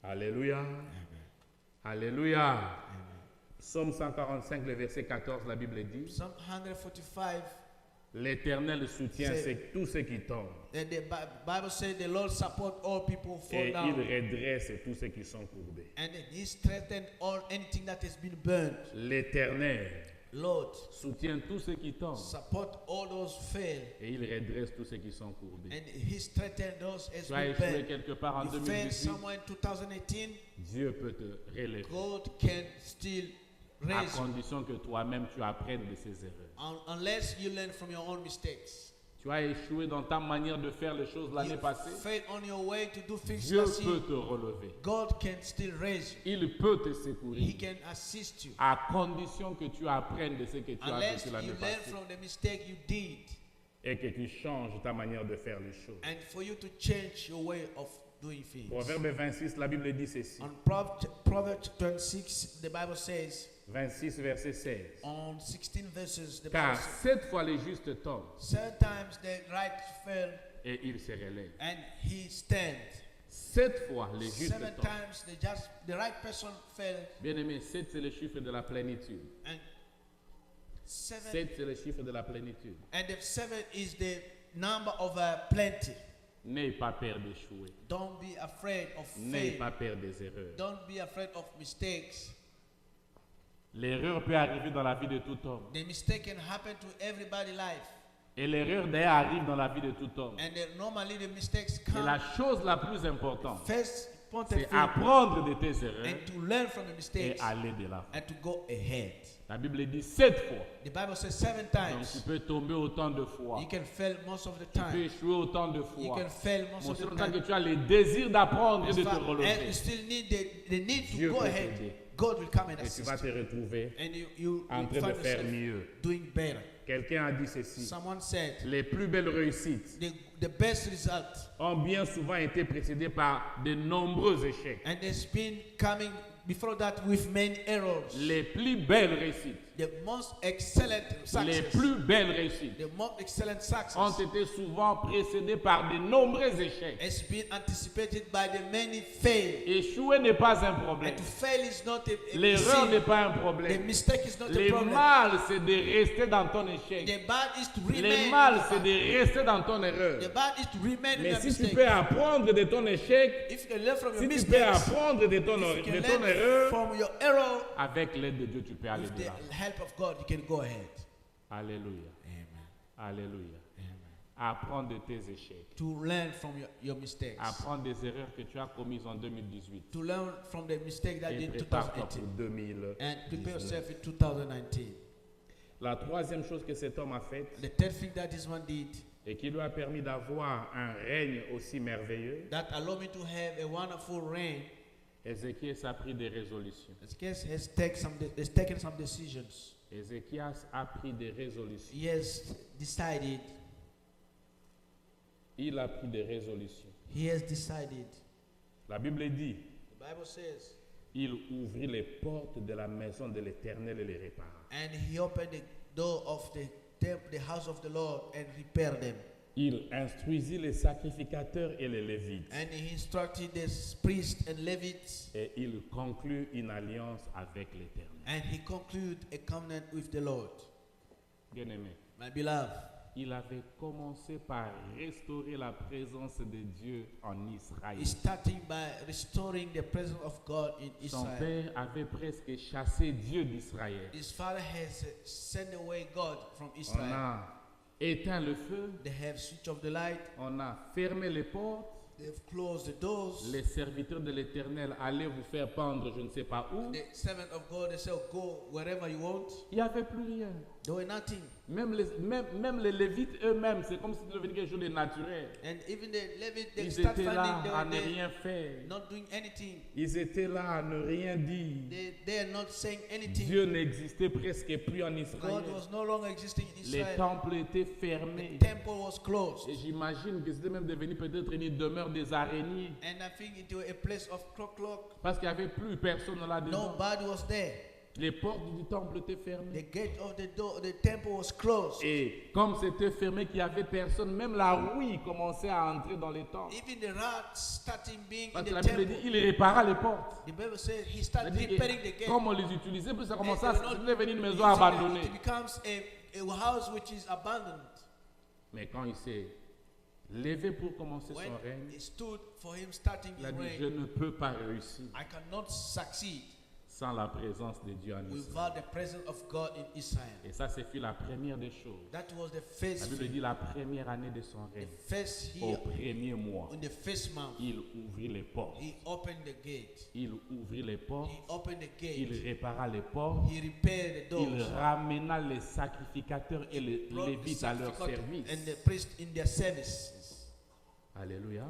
Alléluia. Alléluia. Psaume 145, le verset 14, la Bible dit, Psalm 145, l'Éternel soutient tous ceux qui tombent the Bible says the Lord support all people fall et il down. redresse tous ceux qui sont courbés. And he strengthened all anything that has been burned. L'Éternel Lord, soutient tous ceux qui tombent support all those fail, et il redresse tous ceux qui sont courbés. and He strengthened those as Tu as we échoué bend. quelque part en You failed 2018, somewhere in 2018, Dieu peut te relever God can still à raise you, condition que toi-même tu apprennes de ses erreurs. unless you learn from your own mistakes. Tu as échoué dans ta manière de faire les choses l'année You passée, failed on your way to do things Dieu last peut year. te relever. God can still raise you. Il peut te He secourir can assist you. à condition que tu apprennes de ce que tu as Unless vécu you l'année learn passée from the mistake you did, et que tu changes ta manière de faire les choses. and for you to change your way of doing things. Proverbe 26, la Bible dit ceci. On Proverbs 26, the Bible says, 26, verset 16. on 16 verses, the Bible Car says, 7 fois les justes tombent sometimes the right fell et ils se relèvent. and he stands. 7 fois les justes 7 tombent. times the right person fell, Bien aimé, 7 c'est le chiffre de la plénitude. and 7 7 c'est le chiffre de la plénitude. and the 7 is the number of plenty. N'aie pas peur d'échouer. Don't be afraid of N'aie fail. pas peur des erreurs. Don't be afraid of mistakes. L'erreur peut arriver dans la vie de tout homme. The mistake can happen to everybody's life. Et l'erreur d'ailleurs arrive dans la vie de tout homme. And normally the mistakes Et la come. chose la plus importante, First important c'est thing, apprendre de tes erreurs and to learn from the et mistakes aller de l'avant. and to go ahead. La Bible dit 7 fois. The Bible says 7 Donc times. tu peux tomber autant de fois. You can fail most of the Tu peux time. échouer autant de You fois. can fail most Mais of c'est the autant que time. tu as le désir d'apprendre et de te And you relever. still need the need Dieu to go peut ahead. t'aider. God will come and Et tu assist vas te you. retrouver And you en train de find faire yourself mieux. doing better. Quelqu'un a dit ceci. Someone said Les plus belles réussites the best result, ont bien souvent été précédées par de nombreux échecs. and there's been coming before that with many errors. Les plus belles réussites, The most excellent les success, plus belles réussites the most excellent ont success été souvent précédées par de nombreux échecs. has been anticipated by the many fail. Échouer n'est pas un problème. And to fail is not a L'erreur sin. n'est pas un The problème. mistake is not a Le problem. mal, c'est de rester dans ton échec. The bad is to Le remain. mal, in the c'est bad. de rester dans ton erreur. The bad is to remain Mais in the si tu mistake. peux apprendre de ton échec, If you can learn from your si tu peux mistakes, apprendre de ton if you can erreur, learn from your error, avec l'aide de Dieu, tu peux aller with de the là. help of God, you can go ahead. Alléluia. Amen. Alléluia. Amen. Apprendre de tes échecs. To learn from your mistakes. Apprendre des erreurs que tu as commises en 2018. To learn from the mistake that you Et did in prépare-toi pour 2018. And prepare 2019. yourself in 2019. La troisième chose que cet homme a faite The third thing that this one did et qui lui a permis d'avoir un règne aussi merveilleux, that allowed me to have a wonderful reign. Ézéchias a pris des résolutions. Ezekiel has taken some decisions. Ézéchias a pris des résolutions. He has decided. Il a pris des résolutions. He has decided. La Bible dit, The Bible says, il ouvrit les portes de la maison de l'Éternel et les répara. and he opened the door of the house of the Lord and repaired them. Il instruisit les sacrificateurs et les lévites. And he instructed the priests and Levites, Et il conclut une alliance avec l'Éternel. and he concluded a covenant with the Lord. Bien-aimé, My beloved, il avait commencé par restaurer la présence de Dieu en Israël. he's starting by restoring the presence of God in Son Israel. père avait presque chassé Dieu d'Israël. His father has sent away God from On Israel. a éteint le feu, They have switched off the light. on a fermé les portes. They've closed the doors. Les serviteurs de l'Éternel allaient vous faire pendre je ne sais pas où. The servant of God, they said, go wherever you want. Il n'y avait plus rien. There were nothing. Même les Lévites eux-mêmes, c'est comme si c'était devenu quelque chose de naturel. And even the Levites, they Ils start étaient là finding à ne they rien faire. not doing anything. Ils étaient là à ne rien dire. They are not saying anything. Dieu n'existait presque plus en Israël. God was no longer existing in Les Israel. temples étaient fermés. The temple was closed. Et j'imagine que c'était même devenu peut-être une demeure des araignées. And I think it was a place of clock. Parce qu'il n'y avait plus personne là-dedans. Nobody was there. Les portes du temple étaient fermées. The gate of the temple was closed. Et comme c'était fermé, qu'il n'y avait personne, même la rouille commençait à entrer dans les temples. Even the rats starting being Parce in que la the Bible temple. dit, il répara les portes. The Bible says he started C'est-à-dire que repairing the gate. comme on les utilisait, puis ça commençait And à they were not devenir une maison using it. abandonnée. It becomes a house which is abandoned. Mais quand il s'est levé pour commencer When son règne, it stood for him starting il a his dit, reign, je ne peux pas réussir. I cannot succeed. sans la présence de Dieu en Israël. without the presence of God in Israel. Et ça, c'est la première des choses. That was the La first Bible thing, dit la première année de son the règne, first au year, premier mois, in the first month. il ouvrit les portes. He opened the gate. Il ouvrit les portes, He opened the il gate. répara les portes, He repaired the il doors. ramena les sacrificateurs et les Brought the lévites à leur sacrifice service. and the priest in their services. Alléluia.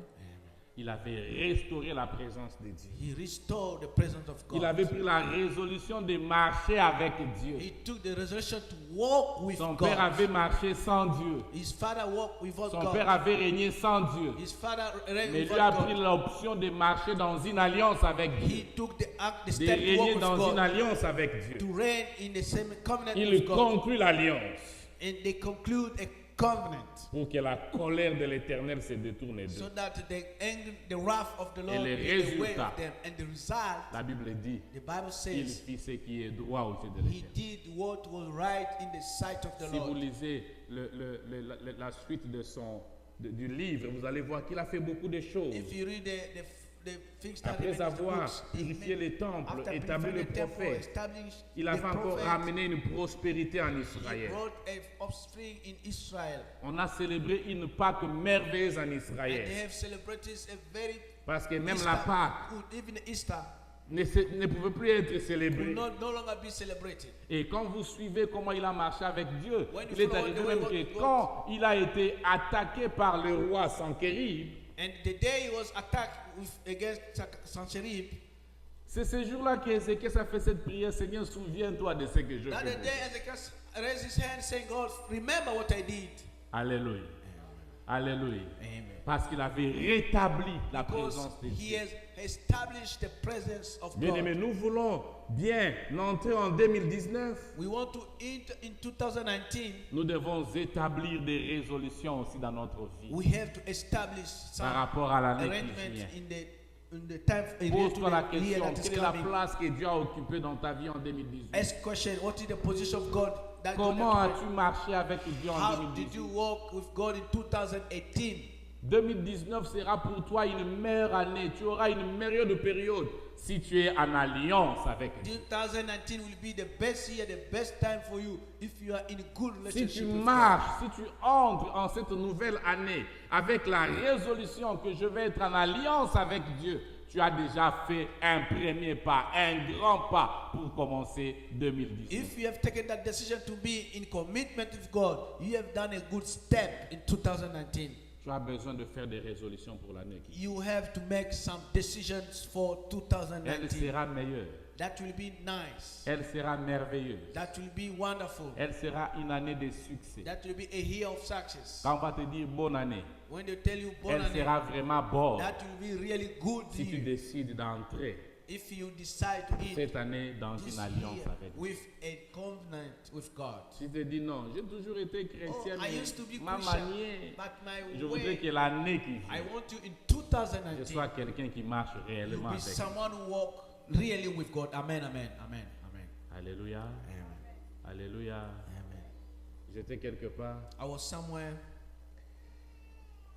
Il avait restauré la présence de Dieu. He restored the presence of God. Il avait pris la résolution de marcher avec Dieu. He took the resolution to walk with Son God. père avait marché sans Dieu. His father walked without Son God. père avait régné sans Dieu. His father reigned Mais lui without a pris God. l'option de marcher dans une alliance avec Dieu. He took the De step to régner walk with dans une God, alliance avec Dieu. to reign in the same covenant Il with God. conclut l'alliance And they conclude a covenant pour que la colère de l'Éternel se détourne d'eux. so that the wrath of the Lord les be away résultats, of them. And the result, La Bible dit, the Bible il says, fit ce qui est droit aux yeux de he l'Éternel. did what was right in the sight of the Si vous Lord. lisez la suite du livre, vous allez voir qu'il a fait beaucoup de choses. If you read the things that he Après made in the avoir books, he purifié made- les temples, after établi les purifying the temple, prophètes, established il a the fait encore prophets, ramener une prospérité en he Israël. brought a offspring in Israel. On a célébré une Pâque merveilleuse en And they Israël. have celebrated a very Parce que même Easter, la Pâque good, even Easter ne pouvait plus être will célébrée. no longer be celebrated. Et quand vous suivez comment il a marché avec Dieu, When you il est follow arrivé the way même what que God- quand il a été attaqué par le roi Sanchérib, And the day he was attacked against Sancherib, c'est ce jour-là qu'Ézéchiel a fait cette prière. Seigneur, souviens-toi de ce que je that the fais. day Ezekiel raised his hand saying, God, remember what I did. Alléluia. Alléluia. Amen. Parce qu'il avait rétabli la Because présence de he Dieu. has established the presence of Bien aimé, God. nous voulons bien entrer en 2019. We want to enter in 2019. Nous devons établir des résolutions aussi dans notre vie We have to establish some par rapport à l'année qui arrangement vient. in the time Pose-toi la year question, that is quelle est la coming. place que Dieu a occupée dans ta vie en 2018? Ask question, what is the position of God that God Comment has as-tu marché avec Dieu en How did 2018? you walk with God in 2018? 2019 sera pour toi une meilleure année. Tu auras une meilleure période si tu es en alliance avec Dieu. 2019 will be the best year, the best time for you if you are in a good Si relationship tu with marches, si tu entres en cette nouvelle année avec la résolution que je vais être en alliance avec Dieu, tu as déjà fait un premier pas, un grand pas pour commencer 2019. If you have taken that decision to be in commitment with God, you have done a good step in 2019. Tu as besoin de faire des résolutions pour l'année qui vient. You have to make some decisions for Elle 2019. sera meilleure. That will be nice. Elle sera merveilleuse. That will be wonderful. Elle sera une année de succès. That will be a year of success. Quand on va te dire bonne année, When they tell you born elle sera vraiment bonne that will be really good si tu year. décides d'entrer If you decide to eat cette année dans this une alliance year avec Dieu. with a covenant with God. Si tu te dis non, j'ai toujours été Oh, chrétien, I mais used to be ma Christian, manière, but my je voudrais way, que l'année qui I vient, want you in je 2019 sois quelqu'un qui marche you réellement be avec Dieu. someone who walk really with God. Amen, amen, amen, amen, Alléluia, amen, alléluia. amen. J'étais quelque part, I was somewhere.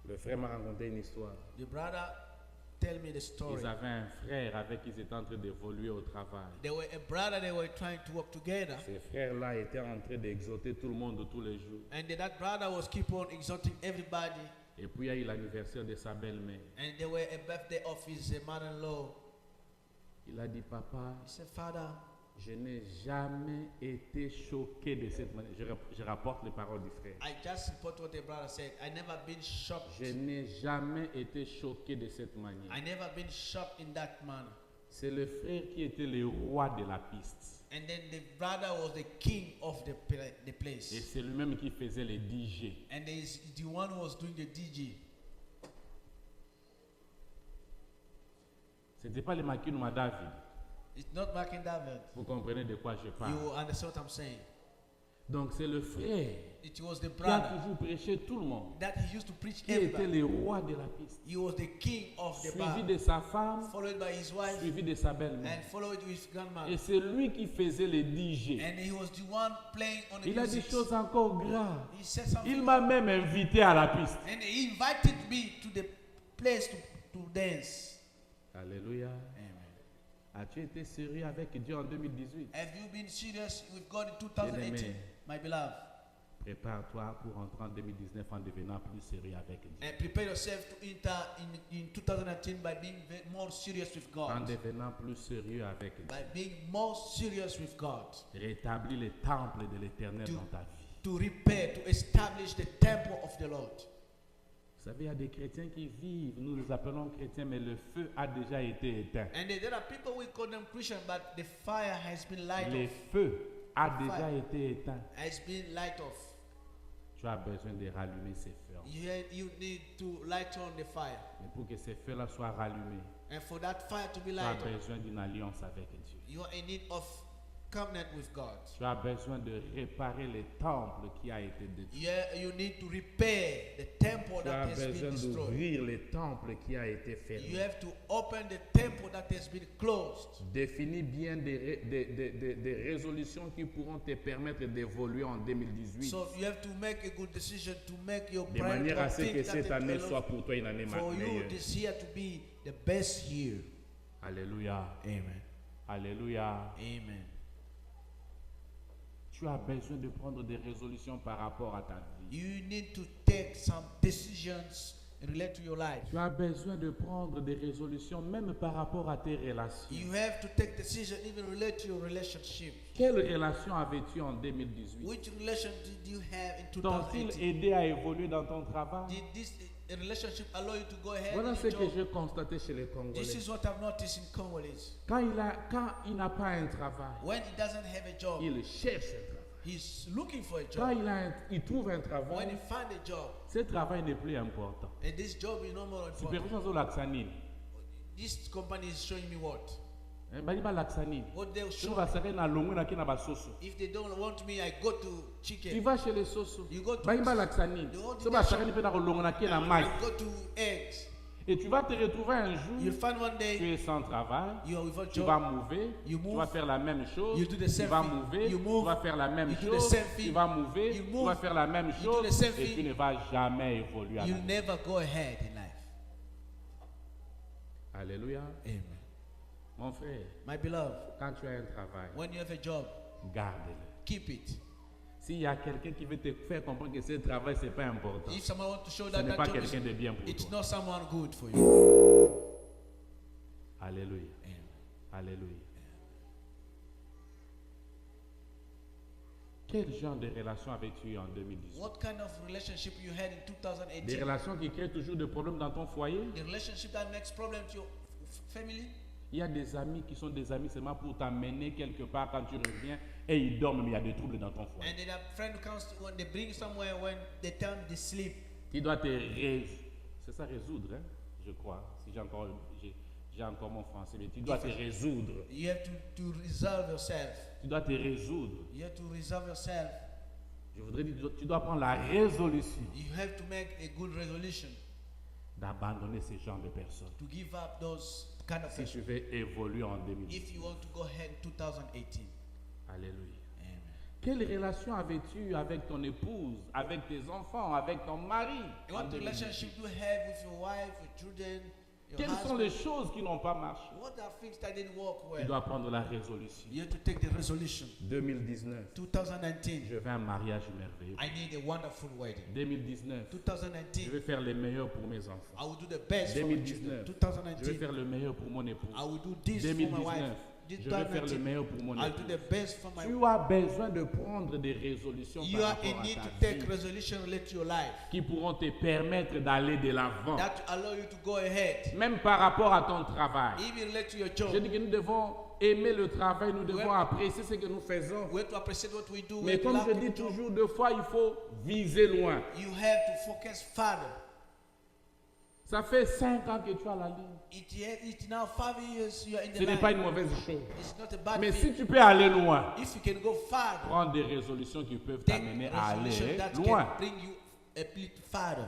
le frère m'a raconté une histoire. The brother tell me the story. Ils avaient un frère avec qui ils étaient en train d'évoluer au travail. They were a brother. They were trying to work together, Ces frères-là étaient en train d'exhorter tout le monde tous les jours. and that brother was keep on exhorting everybody. Et puis il y a eu l'anniversaire de sa belle-mère. And there were a birthday of his mother-in-law. Il a dit, papa, He said, Father, je n'ai jamais été choqué de cette manière. Je rapporte les paroles du frère. I just support what the brother said. I never been shocked. Je n'ai jamais été choqué de cette manière. I never been shocked in that manner. C'est le frère qui était le roi de la piste. And then the brother was the king of the Et place. c'est lui-même qui faisait les DJ. And he's the one who was doing the DJ. C'était pas le Makinuma David. It's not Markin David. Vous comprenez de quoi je parle. You understand what I'm saying? Donc c'est le frère It was the qui a brother toujours prêché tout le monde. that he used to preach Qui était everybody. le roi de la piste. He was the king of the Suivi bar. de sa femme, Followed by his wife suivi de sa belle-mère. and followed with his grandmother. Et c'est lui qui faisait les DJ. And he was the one playing on the Il a dit music. choses encore graves. He said something. Il m'a même invité à la piste. And he invited me to the place to dance. Alléluia. Amen. As-tu été sérieux avec Dieu en 2018? Have you been serious with God in 2018? Bien-aimé. My beloved. Prépare-toi pour entrer en 2019 en devenant plus sérieux avec Dieu. And prepare yourself to enter in 2018 by being more serious with En God. devenant plus sérieux avec Dieu. By being more serious with God. Rétablis les temples de l'Éternel To- dans ta vie. To repair, to establish the temple of the Lord. Vous savez, il y a des chrétiens qui vivent, nous les appelons chrétiens, mais le feu a déjà été éteint. And there are people we call them Christian, but the fire has been light Le off. feu a The déjà fire. été éteint. Has been light off. Tu as besoin de rallumer ces feux. You need to light on the fire. Mais pour que ces feux-là soient rallumés, And for that fire to be tu as light on, besoin d'une alliance avec Dieu. you are in need of covenant with God. Tu as besoin de réparer les temples qui a été détruit. You need to repair the temple Tu that as has been besoin destroyed. d'ouvrir les temples qui a été You fermés. have to open the temple that has been closed. Définis bien des résolutions qui pourront te permettre d'évoluer en 2018. So you have to make a good decision to make your De manière à ce que things that cette année allow soit pour toi une année for you meilleure. this year to be the best year. Alléluia. Amen. Alléluia. Amen. Tu as besoin de prendre des résolutions par rapport à ta vie. You need to take some decisions relate to your life. Tu as besoin de prendre des résolutions même par rapport à tes relations. You have to take decisions even relate to your relationship. Quelle relation avais-tu en 2018? Which relation did you have in T'ont-ils 2018? aidé à évoluer dans ton travail? Did this relationship allow you to go ahead? Voilà in ce your que job? j'ai constaté chez les Congolais. This is what I've noticed in Congolese. Quand il n'a pas un travail, When he doesn't have a job, il cherche un travail. he's looking for a Quand job. il trouve un When he travail, find a job, ce travail n'est plus important. and this job is no more important. Supervision sur l'axanine. This company is showing me what? Baliba l'axanine. What they'll Tu show vas me. serrer na longue na kina basoso. If they don't want me, I go to Tu chicken. vas chez les soso. You go to- Baliba l'axanine. You go to Tu the vas shop. serrer na longue na kina mai. I go to eggs. Et tu vas te retrouver un You'll jour, find one tu day es sans travail. you are without Tu vas job. mouver, You tu move. vas faire la même chose, You do the tu same vas thing. mouver, You move. tu vas faire la même You do the chose, same tu thing. vas mouver, You tu move. vas faire la même You do chose the same et tu thing. ne vas jamais évoluer. You'll never go ahead in life. Alléluia. Amen. Mon frère, My beloved, quand tu as un travail, when you have a job, garde-le. keep it. S'il y a quelqu'un qui veut te faire comprendre que ce travail, ce n'est pas important, If someone wants to show ce that n'est that pas job is, quelqu'un de bien pour it's toi. not someone good for you. Alléluia. Amen. Alléluia. Quel genre de relation avais-tu en 2018? What kind of relationship you had in Des 2018? relations qui créent toujours des problèmes dans ton foyer? The relationship that makes problem to your family? Il y a des amis qui sont des amis seulement pour t'amener quelque part quand tu reviens et ils dorment, mais il y a des troubles dans ton foyer. And then a friend comes to, when they bring somewhere when they tell them they sleep. Tu dois te c'est ça résoudre, hein, je crois. Si j'ai encore mon français, mais tu dois te résoudre. You have to resolve yourself. Tu dois te résoudre. You have to resolve yourself. Je voudrais dire, tu dois prendre la résolution You have to make a good resolution d'abandonner ce genre de personnes. to give up those kind of Si tu people veux évoluer en 2018. if you want to go ahead in 2018. Alléluia. Amen. Quelle relation avais-tu avec ton épouse, avec tes enfants, avec ton mari? en What 2018? relationship do you have with your wife, your children, your Quelles sont husband? les choses qui n'ont pas marché? What are things that didn't work Tu well? dois prendre la résolution. You have to take the resolution. 2019, 2019, je veux un mariage merveilleux. I need a wonderful wedding. 2019, je 2019, vais faire le meilleur pour mes enfants. I will do the best for my children. 2019, je vais 2019, faire le meilleur pour mon épouse. I will do this for my 2019, wife. je vais faire le 2019, meilleur pour mon I'll do the épouse. best for my Tu as besoin de prendre des résolutions You par are rapport in à need ta to take vie resolution related to your life qui pourront te permettre d'aller de l'avant. that allow you to go ahead. Même par rapport à ton travail. Even related to your Je job. dis que nous devons aimer le travail, nous devons apprécier ce que nous faisons. We have to appreciate what we do. We Mais have to comme love je the dis job. toujours, deux fois, il faut viser loin. You have to focus further. Ça fait 5 ans que tu as la ligne. It's now 5 years you are in the Ce n'est pas une line. mauvaise chose. It's not a bad Mais thing. si tu peux aller loin, If you can go further, prends des résolutions qui peuvent take t'amener à resolution aller that loin. can bring you a bit further.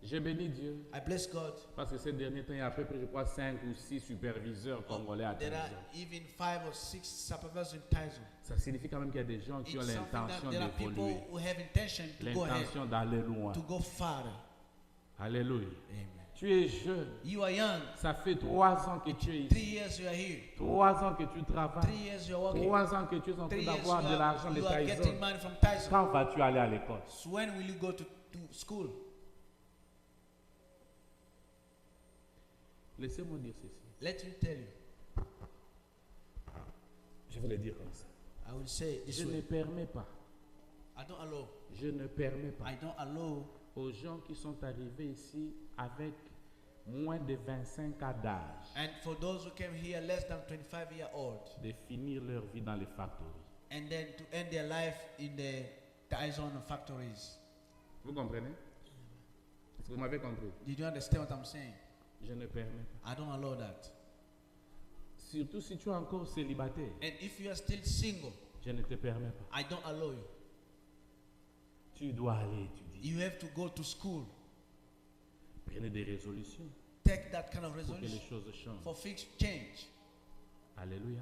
Je bénis Dieu. I bless God. Parce que ces derniers temps, il y a à peu près, je crois, 5 ou 6 superviseurs congolais à There are Tanzanie. even 5 or 6 supervisors in Tyson. Ça signifie quand même qu'il y a des gens qui ont It's something l'intention that there are people d'évoluer, who have intention to go ahead, l'intention d'aller loin. to go further. Alléluia. Amen. Tu es jeune. You are young. Ça fait 3 ans que tu es 3 ici. years you are here. 3 ans que tu 3 travailles. years you are working. 3 ans que tu es en 3 train years d'avoir de l'argent de you are getting Tyson. money from Tyson. Quand vas-tu aller à l'école? So when will you go to school? Laissez-moi dire ceci. Let me tell you. Je vais le dire comme ça. I will say it this Je ne way. permets pas. I don't allow. Je ne permets pas I don't allow aux gens qui sont arrivés ici avec moins de 25 ans d'âge and for those who came here less than 25 years old de finir leur vie dans les factories. and then to end their life in the Tyson factories. Vous comprenez? Est-ce que vous m'avez compris? Did you understand what I'm saying? Je ne permets pas. I don't allow that. Surtout si tu es encore célibataire, And if you are still single, je ne te permets pas. I don't allow you. Tu dois aller étudier. You have to go to school. Prenez des résolutions Take that kind of pour que les resolution choses changent. for fixed change. Alléluia.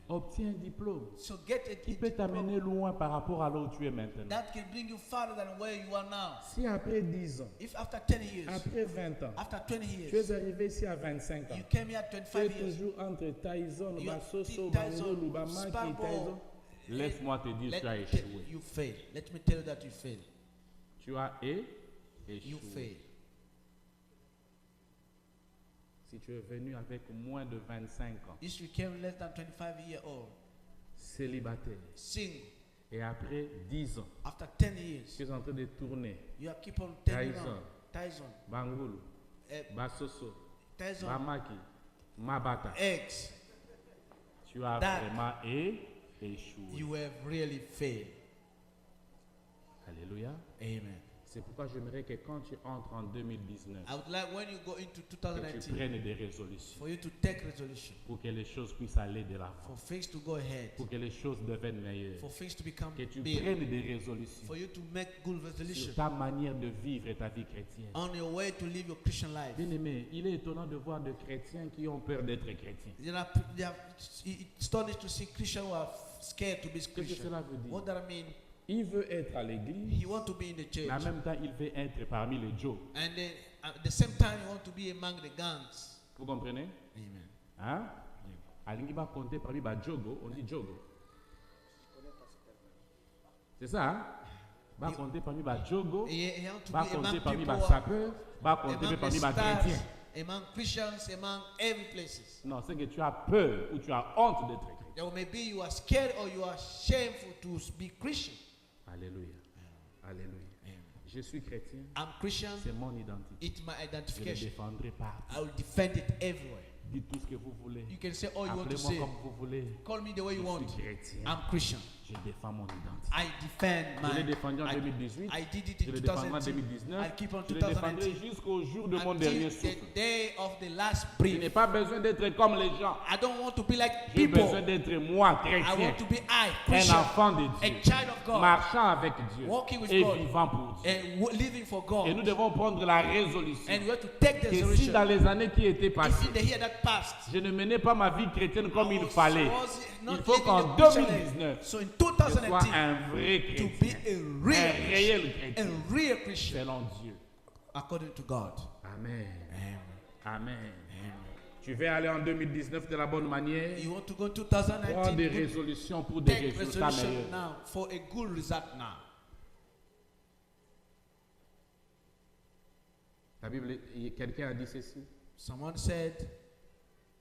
Obtiens un diplôme So get a qui peut t'amener loin par rapport à là où tu es maintenant. that can bring you farther than where you are now. Si après 10 ans, If after 10 years, après 20 ans, after 20 tu es years, arrivé ici à 25 ans, you came here at tu es 25 years, toujours entre Tyson, You are Basoso, Tyson, Bangolo, Bamaki, Sparbo. Tyson. Laisse-moi te dire, let tu as me tell échoué. you fail. Let me tell you that you fail. Tu as You échoué. fail. Si tu es venu avec moins de 25 ans, If you came less than 25 years old, célibataire, single, et après 10 ans, after 10 years, tu es en train de tourner, you are keep on turning Tyson. around. Tyson, Bangolo, Basoso, Tyson, Bamaki, Mabata, X, tu as That. vraiment échoué. you have really failed. Alléluia. Amen. C'est pourquoi j'aimerais que quand tu entres en 2019, I would like when you go into que tu 2019 prennes des résolutions for you to take resolution, pour que les choses puissent aller de l'avant, for things to go ahead, pour que les choses deviennent meilleures, for things to become que tu big, prennes des résolutions for you to make good sur resolution ta manière de vivre ta vie chrétienne. on your way to live your Christian life. Bien aimé, il est étonnant de voir des chrétiens qui ont peur d'être chrétiens. It's astonishing to see Christians who are scared to be Qu'est-ce que Christian. cela veut dire? What that I mean, Il veut être à l'église, he want to be in the church, mais en même temps, il veut être parmi les Joe. and then at the same time, he want to be among the gangs. Vous comprenez? Amen. Hein? Alingi va compter parmi les Jogo, on dit Jogo. C'est ça, hein? Va compter parmi les Jogo, He want to va be compter among parmi people, les sapeurs, va compter among the parmi les stars, chrétiens. among Christians, among every places. Non, c'est que tu as peur ou tu as honte d'être chrétien. Or maybe you are scared or you are shameful to be Christian. Alléluia. Alléluia. Je suis chrétien, I'm Christian. c'est mon identité. It's my Je le identification. défendrai partout. I will defend it everywhere. Dites tout ce que vous voulez. You can say all you want to Appelez-moi say. comme vous voulez. Call me the way Je you want. suis chrétien. I'm Christian. Je défends mon identité. I defend Je l'ai my. défendu en 2018. I did it Je in le défendrai en 2018. 2019. I keep on Je le défendrai 2018. jusqu'au jour de mon dernier Until souffle. the day of the last Je n'ai breath. pas besoin d'être comme les gens. I don't want to be like J'ai besoin people. d'être moi, I chrétien, want to be I, un Christian, enfant de a Dieu, child of God, marchant avec Dieu walking with et God, vivant pour Dieu. and living for Et nous God. devons prendre la résolution And we have to take the que si resolution. dans les années qui étaient If passées, in the year that passed, je ne menais pas ma vie chrétienne comme I il was fallait, not il faut living qu'en the Christian 2019, life. So in je sois 2019, un vrai to be chrétien, a un real, réel chrétien, a real Christian selon Dieu. according to God. Amen. Amen. Amen. Tu veux aller en 2019 de la bonne manière? You want to go Prends 2019, des good- résolutions pour des take résultats resolution meilleurs. now for a good result now. La Bible, quelqu'un a dit ceci. Someone said,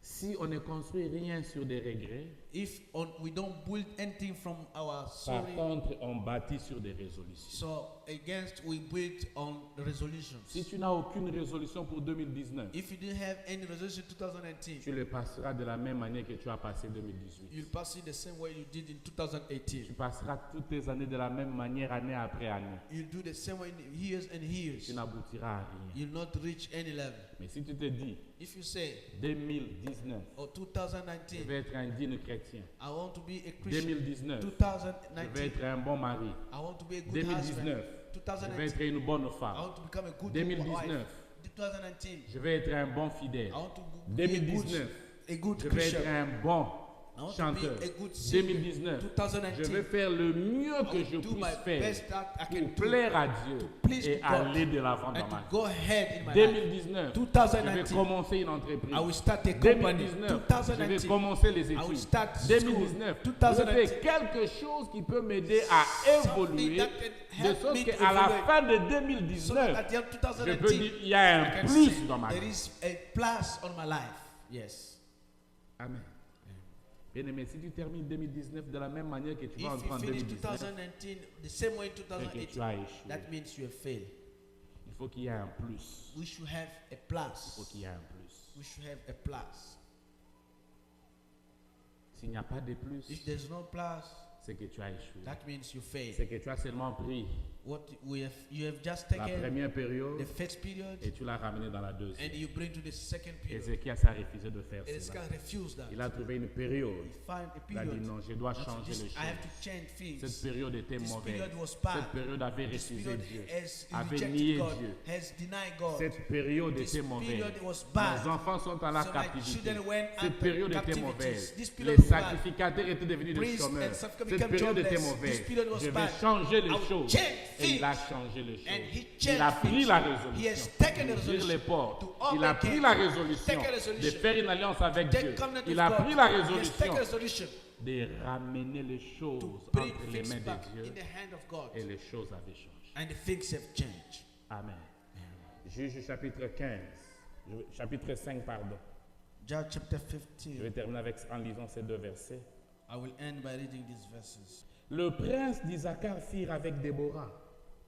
Si on ne construit rien sur des regrets, if we don't build anything from our par sorry, contre, on bâtit sur des résolutions. so against we build on the resolutions. Si tu n'as aucune résolution pour 2019, If you didn't have any resolution 2019, tu le passeras de la même manière que tu as passé 2018. you'll pass it the same way you did in Tu 2018. passeras toutes tes années de la même manière, année après année. You'll do the same way in years and years. Tu n'aboutiras à rien. You'll not reach any level. Mais si tu te dis, If you say, 2019, or je 2019, vais être un digne chrétien. I want to be a Christian. 2019, je vais 2019, être un bon mari. I want to be a good 2019, husband. je vais 2019, être une bonne I femme. want to become a good 2019, wife. 2019, je vais être un bon fidèle. I want to be a 2019, good je vais Christian. être un bon I want chanteur. to be a good singer. 2019, 2019. je vais faire le mieux que will je do my puisse best faire that I can pour do plaire à Dieu please et God aller de l'avant and dans ma to vie. go ahead in my life. 2019, je vais 2019, commencer une entreprise. I will start a company. 2019, je vais 2019, commencer les I will études. start school. 2019, je vais 2019, faire quelque chose qui peut m'aider à évoluer, that can de help sorte me qu'à to la evolve. fin de So that 2019, at the end of je peux 2019, dire il y a I un can plus say dans ma there vie. is a plus on my life. Yes. Amen. Bien aimé, si tu termines 2019 de la même manière que tu vas If entrer en you finish 2019, 2019 the same way in c'est que 2018, tu as échoué. that means you have failed. Il faut qu'il y ait un plus. We should have a Il faut plus. qu'il y ait un plus. We should have a plus. S'il n'y a pas de plus, If there's no plus, c'est que tu as échoué. that means you failed. C'est que tu as seulement pris What you have just la taken première période the first period et tu l'as ramené dans la and deuxième. you bring to the second period. Ézéchias a refusé de faire And cela. God refused that. Il a trouvé une période. Find a Il a dit period. non, je dois Not changer this- les I have choses. to change things. Cette période était This mauvaise. period was bad. Cette période avait This refusé period Dieu. has Avait rejected nié God, Dieu. has denied God. Cette période This était mauvaise. period was bad. Nos enfants sont en la So my captivité. children went Cette under période était captivities. mauvaise. This Les period was bad. sacrificateurs étaient devenus des Priests chômeurs. and sacrificators Cette became période était jobless. mauvaise. This period was Je vais bad. changer I les will choses. change Et il a things. changé les And he choses. changed Il a pris things. la He résolution has taken the d'ouvrir resolution les portes. to Il a open pris gates. la résolution Take a resolution. de faire une alliance avec Take Dieu. covenant Il with a God. pris la He has taken résolution a resolution de ramener les choses to bring entre les things mains back de Dieu. in the hand of God. Et les choses avaient changé. And the things have changed. Amen. Juge chapitre 15. Chapitre 5, pardon. John chapter Je 15. vais terminer en lisant ces deux versets. I will end by reading these verses. Le prince d'Isaacar firent avec Déborah.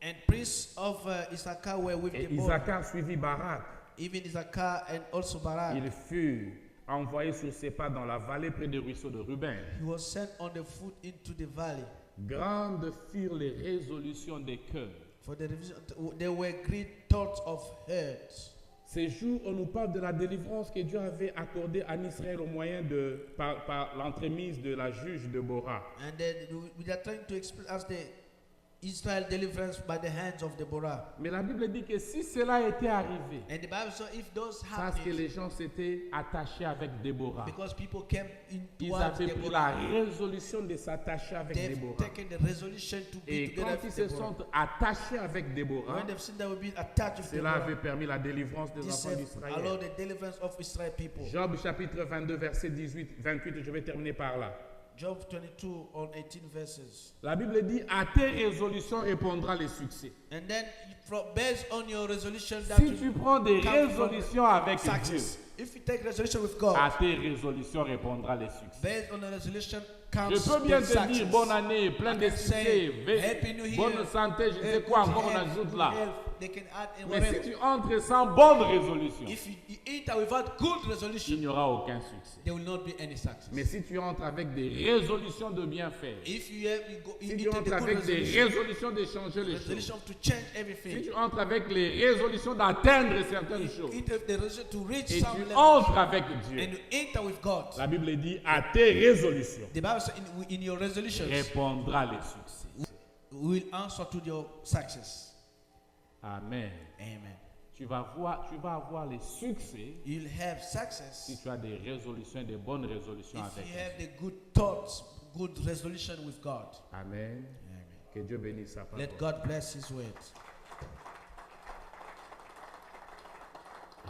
And priests of Issachar were with Et Deborah. Isaacar suivit Barak. Even Issachar and also Barak. Il fut envoyé sur ses pas dans la vallée près du ruisseau de Ruben. He was sent on the foot into the valley. Grandes furent les résolutions des cœurs. For the revision, there were great thoughts of hearts. Ces jours, on nous parle de la délivrance que Dieu avait accordée à Israël au moyen de, par l'entremise de la juge Déborah. And then we are trying to explain as the Israel deliverance by the hands of Deborah. Mais la Bible dit que si cela était arrivé, And the Bible says if those parce que happened, les gens s'étaient attachés avec Déborah, because people came in ils towards avaient pris la Deborah, résolution de s'attacher avec they've Déborah. taken the resolution to be Et together quand ils with se Deborah. sont attachés avec Déborah, When they've seen that will be attached with cela Deborah, avait permis la délivrance des this enfants have d'Israël. allowed the deliverance of Israel people. Job chapitre 22, verset 28, je vais terminer par là. Job 22 on 18 verses. La Bible dit, à tes résolutions répondra le succès. And then based on your resolution that Si you tu prends des come from résolutions avec Dieu, success. If you take resolution with God, à tes résolutions répondra le succès. based on the resolution comes Je peux bien the te success. dire bonne année, plein I de can succès, say, Happy New Year, bonne santé, je ne sais good quoi encore on health, ajoute good là. health. They can add in Mais si whatever. tu entres sans bonne résolution, If you enter without good il resolution, n'y aura aucun succès. there will not be any success. Mais si tu entres avec des résolutions de bien faire, If you have you go si you tu enter entres the good avec des resolution, résolutions de changer les choses, resolution to change si everything, tu entres avec les résolutions d'atteindre certaines choses, you enter the resolution to reach et some tu level, entres avec Dieu, and you enter with God. la Bible dit à tes résolutions The Bible says in your resolutions répondra le succès. will answer to your success. Amen. Amen. Tu vas avoir les succès You'll have si success tu as des résolutions, des bonnes résolutions if avec you Dieu. have the good thoughts, good resolution with God. Amen. Amen. Que Dieu bénisse sa parole. Let God bless His word.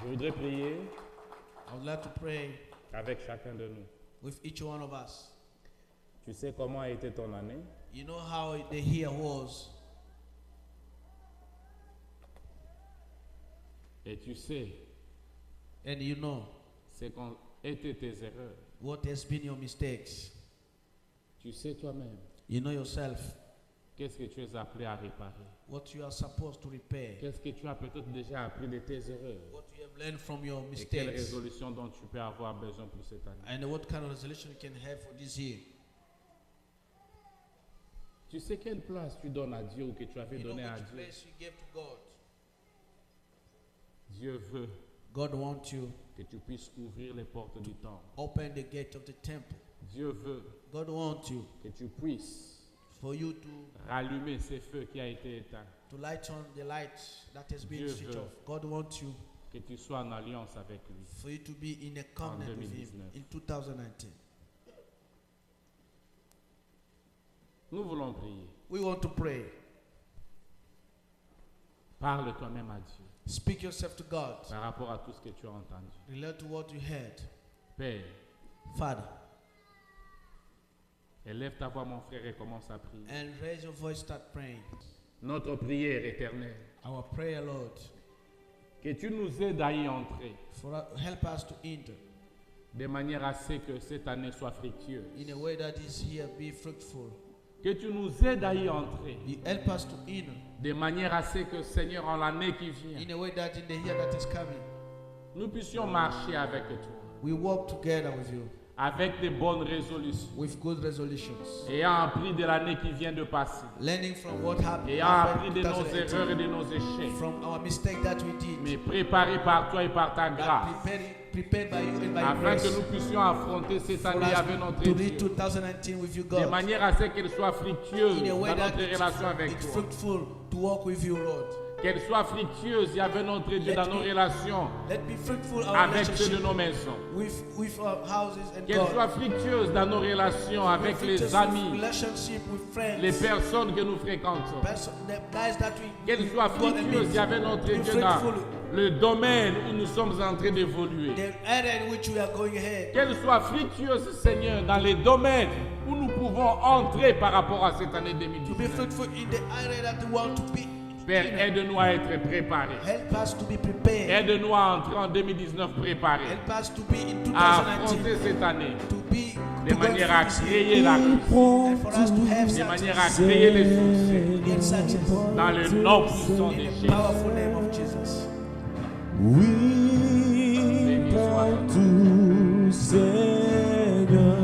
Je voudrais prier I would like to pray avec chacun de nous. with each one of us. Tu sais comment a été ton année? You know how the year was, Et tu sais and you know c'est qu'ont été tes erreurs. what has been your mistakes. Tu sais toi-même You know yourself qu'est-ce que tu es appelé à réparer. what you are supposed to repair, Qu'est-ce que tu as peut-être déjà appris de tes erreurs. what you have learned from your Et quelle mistakes, résolution dont tu peux avoir besoin pour cette année. and what kind of resolution you can have for this year. Tu sais quelle place tu donnes à Dieu ou que tu avais You know donné à which Dieu. place you gave to God. Dieu veut God wants you que tu puisses ouvrir les portes du temple. open the gate of the temple. Dieu veut God wants you que tu puisses for you to rallumer ces feux qui a été éteint. light on the light that has been Dieu switched veut. off. God wants you Que tu sois en alliance avec lui. for you to be in a covenant with Him 2019. in 2019. Nous voulons prier. We want to pray. Parle toi-même à Dieu Speak yourself to God. par rapport à tout ce que tu as entendu. Relate to what you heard. Père, Father, élève ta voix, mon frère, et commence à prier. and raise your voice, start praying. Notre prière éternelle, Our prayer, Lord, que tu nous aides à y entrer help us to enter de manière à ce que cette année soit fructueuse. in a way that is here, be fruitful. Que tu nous aides à y entrer You help us to enter de manière à ce que, Seigneur, en l'année qui vient, in a way that in the year that is coming, nous puissions marcher avec toi, we walk together with you avec de bonnes résolutions, with good resolutions, ayant appris de l'année qui vient de passer, learning from what happened, ayant appris de nos 2018, erreurs et de nos échecs, from our mistake that we did, mais préparés par toi et par ta grâce, prepared by you and by your afin grace, que nous puissions affronter cette for année us avec notre to Dieu, read 2019 with you, de God, manière à ce qu'elle soit fructueuse in a dans way that notre relation avec it's toi, fruitful to walk with you, Lord. qu'elle soit fructueuse avec notre Dieu dans nos relations Let me fruitful our avec ceux de relationship nos maisons, with our houses and qu'elle God. soit fructueuse dans nos relations avec Fruitful les amis, relationship with friends, les personnes que nous fréquentons, the guys that we qu'elle soit go and fructueuse meet. avec notre Be Dieu dans fruitful. le domaine où nous sommes en train d'évoluer. The area in which we are going ahead. Qu'elle soit fructueuse, Seigneur, dans les domaines où nous pouvons entrer par rapport à cette année To be 2019. fruitful in the area that we want to be. Père, aide-nous à être préparés. Help us to be prepared. Aide-nous à entrer en 2019 préparés, Help us to be in à 2019. affronter cette année To be de to go manière à through this year. créer la réussite, And for us to have de manière à success. créer les succès Get success. dans le nom puissant de In the Jésus. powerful name of Jesus. Oui, prends tout, Seigneur,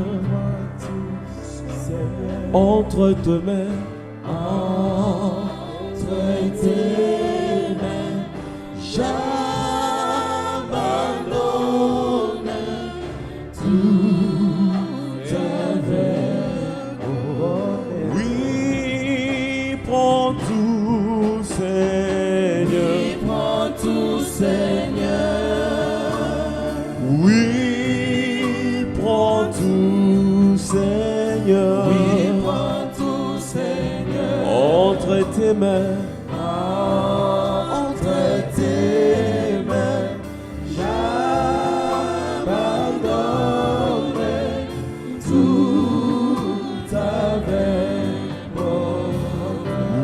entre tes mains, entre tes mains, j'abandonne tout avec. Oui, prends tout, Seigneur. Prends tout, Seigneur. Oui, prends tout, Seigneur. Oui, prends tout, Seigneur. Entre tes mains. Entre tes mains. J'abandonne tout avec moi.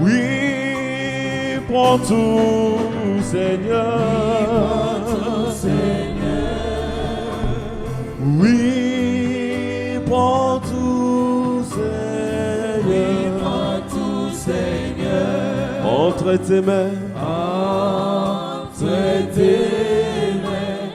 Oui, prends tout, Seigneur. Oui, prends tout, Seigneur. Entre tes mains. Entre tes mains.